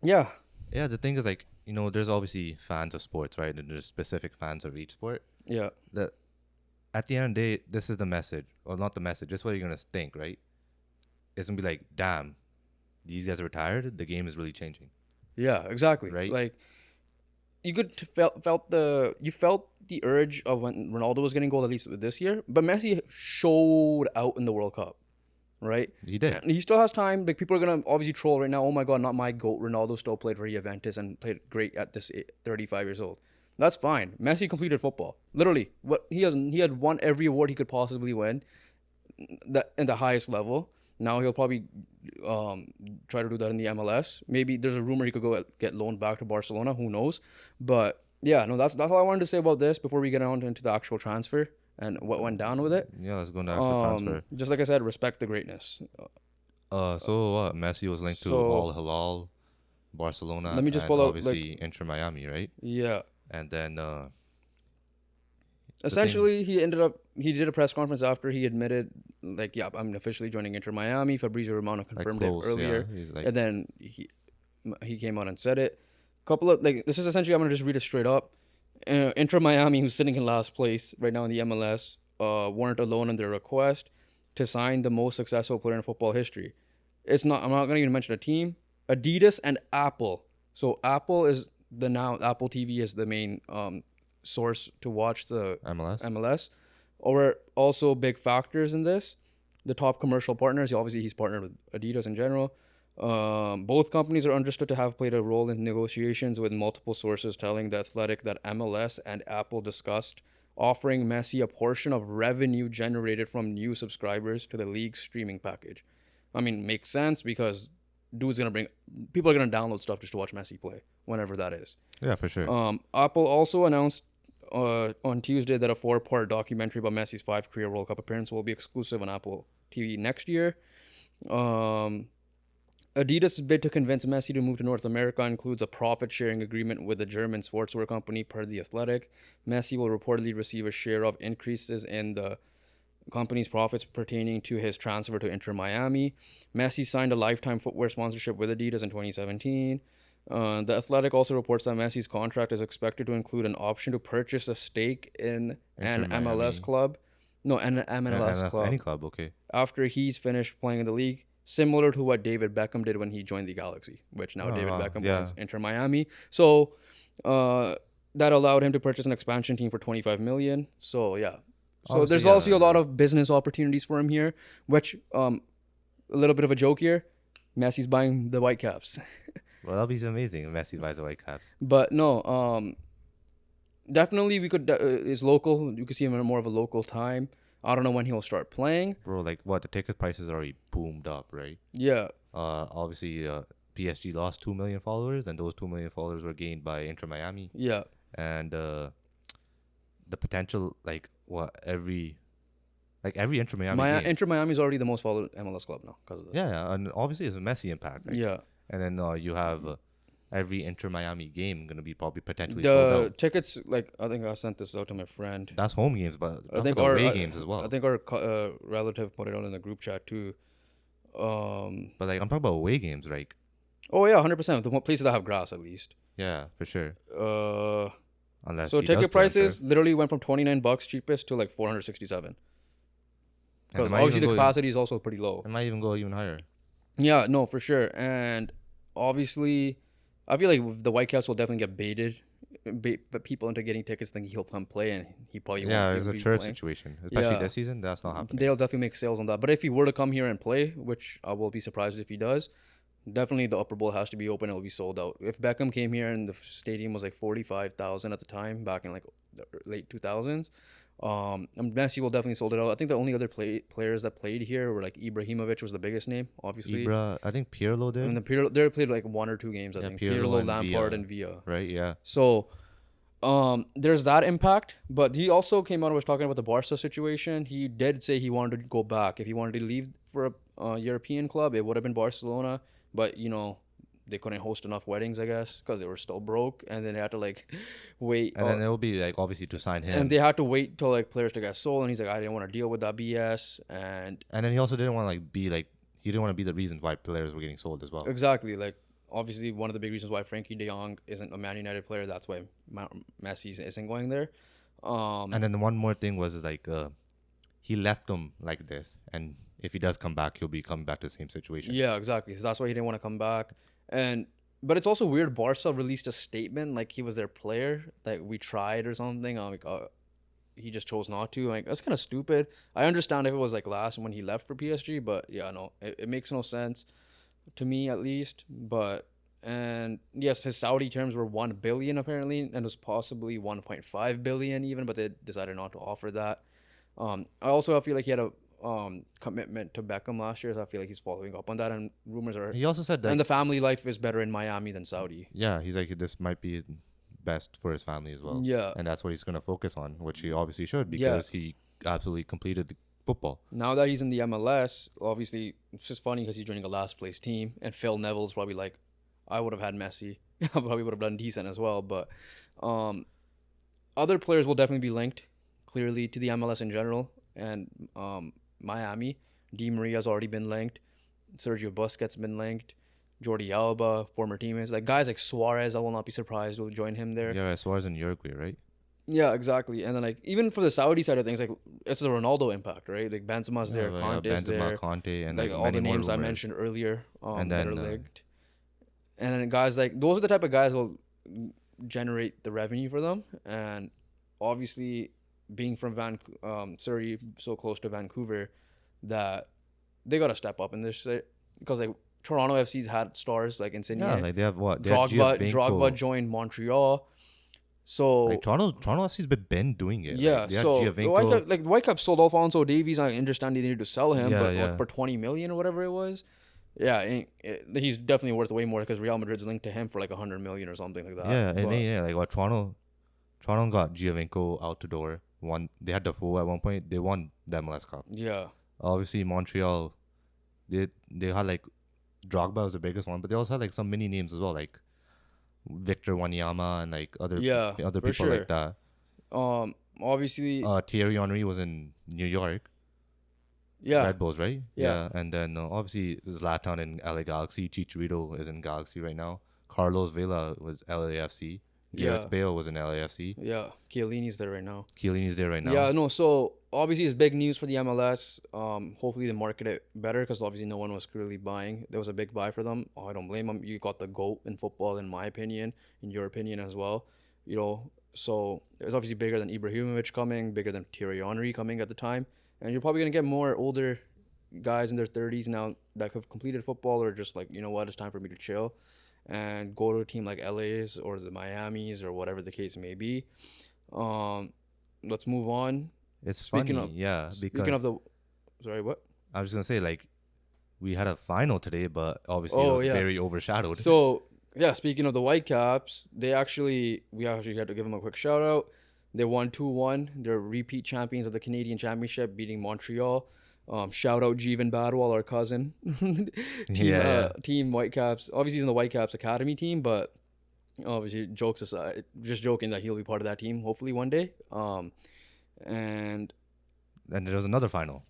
Yeah. Yeah, the thing is, like, there's obviously fans of sports, right? And there's specific fans of each sport. Yeah. That at the end of the day, this is the message, or not the message. This is what you're gonna think, right? It's gonna be like, damn, these guys are retired. The game is really changing. Yeah, exactly. Right. Like you could felt the urge of when Ronaldo was getting goal, at least this year, but Messi showed out in the World Cup, right? He did. And he still has time. Like people are gonna obviously troll right now. Oh my God, not my GOAT. Ronaldo still played for Juventus and played great at this 35 years old. That's fine. Messi completed football. Literally, what he had won every award he could possibly win, that in the highest level. Now he'll probably try to do that in the MLS. Maybe there's a rumor he could go get loaned back to Barcelona. Who knows? But yeah, no, that's all I wanted to say about this before we get on into the actual transfer and what went down with it. Yeah, let's go into actual transfer. Just like I said, respect the greatness. So what? Messi was linked to Al Hilal, Barcelona. Let me just and pull out obviously Inter Miami, right? Yeah. And then essentially he did a press conference after he admitted, like, yeah, I'm officially joining Inter Miami. Fabrizio Romano confirmed it earlier, yeah. And then he came out and said it. This is essentially, I'm gonna just read it straight up. Inter Miami, who's sitting in last place right now in the MLS, weren't alone in their request to sign the most successful player in football history. I'm not gonna even mention a team. Adidas and Apple. So Apple TV is the main source to watch the MLS. Or also big factors in this. The top commercial partners, obviously he's partnered with Adidas in general. Both companies are understood to have played a role in negotiations, with multiple sources telling The Athletic that MLS and Apple discussed offering Messi a portion of revenue generated from new subscribers to the league's streaming package. I mean, makes sense because people are gonna download stuff just to watch Messi play whenever that is. Yeah, for sure. Apple also announced on Tuesday that a 4-part documentary about Messi's 5 career World Cup appearances will be exclusive on Apple TV next year. Adidas' bid to convince Messi to move to North America includes a profit-sharing agreement with the German sportswear company, per The Athletic. Messi will reportedly receive a share of increases in the company's profits pertaining to his transfer to Inter Miami. Messi signed a lifetime footwear sponsorship with Adidas in 2017. The Athletic also reports that Messi's contract is expected to include an option to purchase a stake in an MLS club. No, an MLS club. Any club, okay. After he's finished playing in the league, similar to what David Beckham did when he joined the Galaxy, which now David Beckham owns Inter Miami. So that allowed him to purchase an expansion team for $25 million. So yeah. So obviously, there's also a lot of business opportunities for him here, which a little bit of a joke here. Messi's buying the Whitecaps. Well, that'll be amazing if Messi buys the Whitecaps. But no, definitely we could. Is local. You could see him in more of a local time. I don't know when he'll start playing. Bro, like what? The ticket prices already boomed up, right? Yeah. Obviously, PSG lost 2 million followers, and those 2 million followers were gained by Inter Miami. Yeah. And the potential, every Inter Miami game. Inter Miami is already the most followed MLS club now because of this. Yeah, and obviously it's a Messi impact. Yeah. And then you have every Inter Miami game going to be probably potentially sold out. The tickets, like, I think I sent this out to my friend. That's home games, but I think the away games as well. I think our relative put it out in the group chat too. But like I'm talking about away games, right? Oh yeah, 100%. The places that have grass at least. Yeah, for sure. Unless so ticket prices literally went from $29 cheapest to like 467. Because obviously the capacity is also pretty low. It might even go even higher. Yeah, no, for sure. And obviously, I feel like the Whitecaps will definitely get bait the people into getting tickets thinking he'll come play, and he probably won't. Yeah, it's a church situation. Especially this season, that's not happening. They'll definitely make sales on that. But if he were to come here and play, which I will be surprised if he does, definitely the upper bowl has to be open. It will be sold out. If Beckham came here and the stadium was like 45,000 at the time, back in like the late 2000s, Messi will definitely sold it out. I think the only other players that played here were like Ibrahimovic was the biggest name, obviously. I think Pirlo did. And they played like 1 or 2 games. I think Pirlo, Lampard, and Villa. Right. Yeah. So, there's that impact. But he also came out and was talking about the Barca situation. He did say he wanted to go back. If he wanted to leave for a European club, it would have been Barcelona. But they couldn't host enough weddings, I guess, because they were still broke, and then they had to like wait. And then it will be like obviously to sign him. And they had to wait till like players to get sold, and he's like, I didn't want to deal with that BS. And then he also didn't want to he didn't want to be the reason why players were getting sold as well. Exactly, like obviously one of the big reasons why Frankie De Jong isn't a Man United player. That's why Messi isn't going there. And then one more thing was he left them like this, and if he does come back, he'll be coming back to the same situation. Yeah, exactly. So that's why he didn't want to come back. But it's also weird. Barca released a statement like he was their player, like we tried or something. I'm like, he just chose not to. Like that's kind of stupid. I understand if it was like last when he left for PSG, but yeah, no, it makes no sense to me at least. And yes, his Saudi terms were 1 billion apparently, and it was possibly 1.5 billion even, but they decided not to offer that. I also feel like he had a commitment to Beckham last year, so I feel like he's following up on that. And rumors are he also said that, and the family life is better in Miami than Saudi. Yeah, he's like this might be best for his family as well. Yeah, and that's what he's gonna focus on, which he obviously should because he absolutely completed the football. Now that he's in the MLS, obviously it's just funny because he's joining a last place team, and Phil Neville's probably like, I would have had Messi. I probably would have done decent as well, but other players will definitely be linked clearly to the MLS in general, and Miami. Di Maria's already been linked. Sergio Busquets been linked. Jordi Alba, former teammates. Like guys like Suarez, I will not be surprised will join him there. Yeah, Suarez in Uruguay, right? Yeah, exactly. And then like even for the Saudi side of things, like it's the Ronaldo impact, right? Like Benzema's there, Conte's there. Conte, and like all the names I mentioned earlier that are linked. And then guys like those are the type of guys who will generate the revenue for them. And obviously being from Surrey, so close to Vancouver, that they got to step up in this because like Toronto FC's had stars like Insigne. Yeah, like they have what? Drogba joined Montreal. So like Toronto FC's been doing it. Yeah, like, the Whitecaps sold Alphonso Davies. I understand they needed to sell him, but for 20 million or whatever it was. Yeah, he's definitely worth way more because Real Madrid's linked to him for like 100 million or something like that. Yeah, like what Toronto got Giovinco out the door. They had the fool at one point. They won the MLS Cup. Yeah. Obviously Montreal, they had like Drogba was the biggest one, but they also had like some mini names as well, like Victor Wanyama and like other people like that. Obviously Thierry Henry was in New York. Yeah. Red Bulls, right? Yeah. And then obviously Zlatan in LA Galaxy. Chicharito is in Galaxy right now. Carlos Vela was LAFC. Gareth Bale was in LAFC. Yeah. Chiellini's there right now. Yeah, no, so obviously it's big news for the MLS. Hopefully they market it better because obviously no one was clearly buying. There was a big buy for them. I don't blame them. You got the GOAT in football, in my opinion, in your opinion as well. So it was obviously bigger than Ibrahimovic coming, bigger than Thierry Henry coming at the time. And you're probably going to get more older guys in their 30s now that have completed football or just like, you know what, it's time for me to chill and go to a team like LA's or the Miami's or whatever the case may be. Let's move on. Speaking of the... Sorry, what? I was going to say, like, we had a final today, but obviously it was very overshadowed. So, yeah, speaking of the Whitecaps, we actually had to give them a quick shout out. They won 2-1. They're repeat champions of the Canadian Championship, beating Montreal. Shout out Jeevan Badwal, our cousin. Team Whitecaps. Obviously, he's in the Whitecaps Academy team, but obviously, jokes aside, just joking that he'll be part of that team hopefully one day. And there was another final.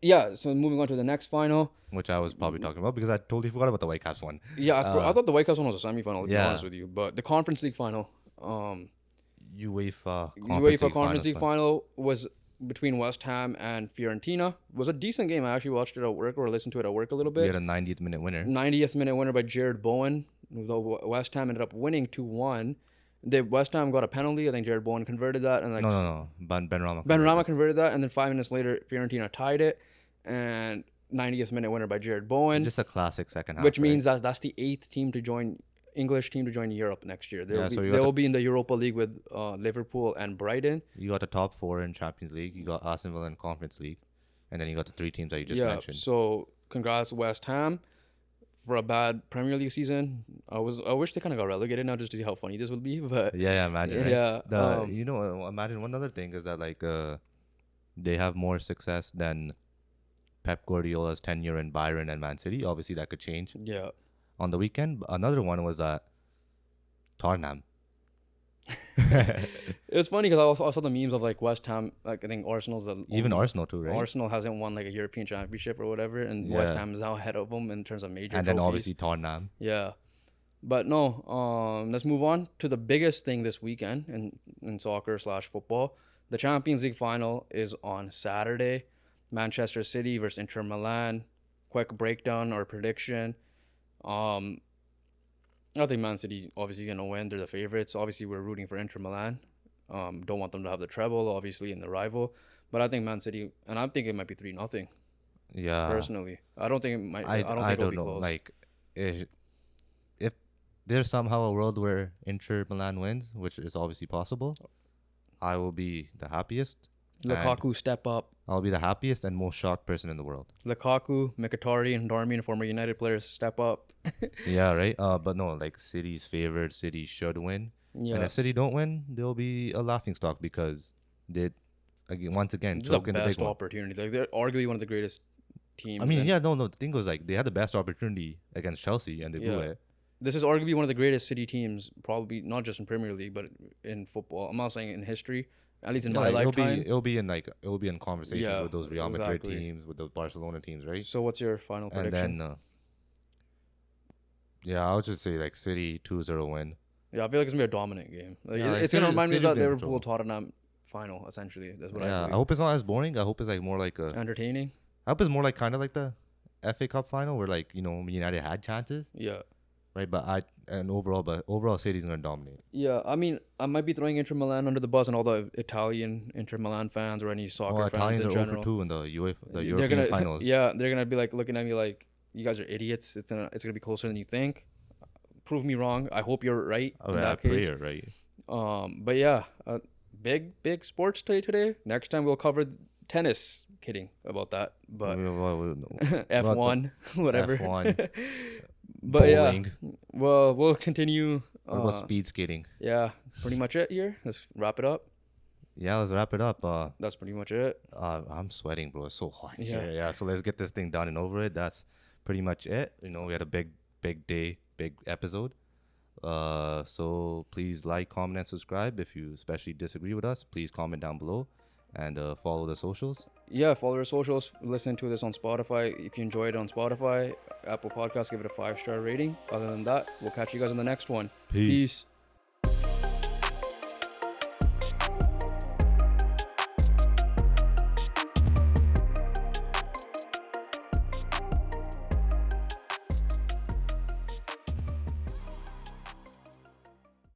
Yeah, so moving on to the next final, which I was probably talking about because I totally forgot about the Whitecaps one. Yeah, I thought the Whitecaps one was a semifinal, to be honest with you. But the Conference League final, UEFA Conference League final was between West Ham and Fiorentina. It was a decent game. I actually watched it at work or listened to it at work a little bit. We had a 90th minute winner. 90th minute winner by Jared Bowen. The West Ham ended up winning 2-1. The West Ham got a penalty. I think Jared Bowen converted that. And No. Ben Rama converted that. And then 5 minutes later, Fiorentina tied it. And 90th minute winner by Jared Bowen. Just a classic second half. Which means that's the 8th team to join, English team to join Europe next year. They will be in the Europa League with Liverpool and Brighton. You got the top 4 in Champions League. You got Aston Villa in Conference League. And then you got the 3 teams that you just mentioned. So congrats West Ham for a bad Premier League season. I wish they kind of got relegated now just to see how funny this would be. But imagine. Right? Yeah. Imagine one other thing is that they have more success than Pep Guardiola's tenure in Bayern and Man City. Obviously, that could change. Yeah. On the weekend, another one was that Tottenham. It was funny because I saw the memes of West Ham. I think Arsenal's Arsenal too, right? Arsenal hasn't won a European Championship or whatever, and West Ham is now ahead of them in terms of major. And trophies. Then obviously Tottenham. Yeah, but no. Let's move on to the biggest thing this weekend in soccer / football. The Champions League final is on Saturday. Manchester City versus Inter Milan. Quick breakdown or prediction. I think Man City obviously going to win. They're the favorites. Obviously, we're rooting for Inter Milan. Don't want them to have the treble, obviously, in the rival. But I think Man City, and I'm thinking it might be 3-0. Yeah. Personally, I don't think it might. I don't think it'll be close. If there's somehow a world where Inter Milan wins, which is obviously possible, I will be the happiest. Lukaku step up. I'll be the happiest and most shocked person in the world. Lukaku, Mkhitaryan, and Darmian, former United players, step up. Yeah, right. But no, City's favored. City should win. Yeah. And if City don't win, they'll be a laughingstock because they, once again, choke in the big opportunity. They're arguably one of the greatest teams. I mean, the thing was they had the best opportunity against Chelsea and they blew it. This is arguably one of the greatest City teams, probably not just in Premier League, but in football. I'm not saying in history. At least in my lifetime, it'll be in conversations with those Real Madrid teams, with those Barcelona teams, right? So, what's your final prediction? And then, I would just say City 2-0 win. Yeah, I feel like it's gonna be a dominant game. It's gonna remind me of that Liverpool Tottenham final. Essentially, that's what I believe. I hope it's not as boring. I hope it's more entertaining. I hope it's more kind of like the FA Cup final where United had chances. Yeah. Right, but overall, City's gonna dominate. Yeah, I mean, I might be throwing Inter Milan under the bus and all the Italian Inter Milan fans or any soccer fans in general. Italians are 0-2 in the European finals. Yeah, they're gonna be looking at me like, you guys are idiots. It's gonna be closer than you think. Prove me wrong. I hope you're right. In that case, you're right. But yeah, big sports day today. Next time we'll cover tennis. Kidding about that, but F1, whatever. F1. But bowling. Well, we'll continue. What about speed skating? Yeah, pretty much it here. Let's wrap it up. Yeah, let's wrap it up. That's pretty much it. I'm sweating, bro. It's so hot here. Yeah, so let's get this thing done and over it. That's pretty much it. We had a big day, big episode. So please like, comment, and subscribe. If you especially disagree with us, please comment down below. And follow the socials. Yeah, follow our socials. Listen to this on Spotify. If you enjoy it on Spotify, Apple Podcasts, give it a 5-star rating. Other than that, we'll catch you guys on the next one. Peace.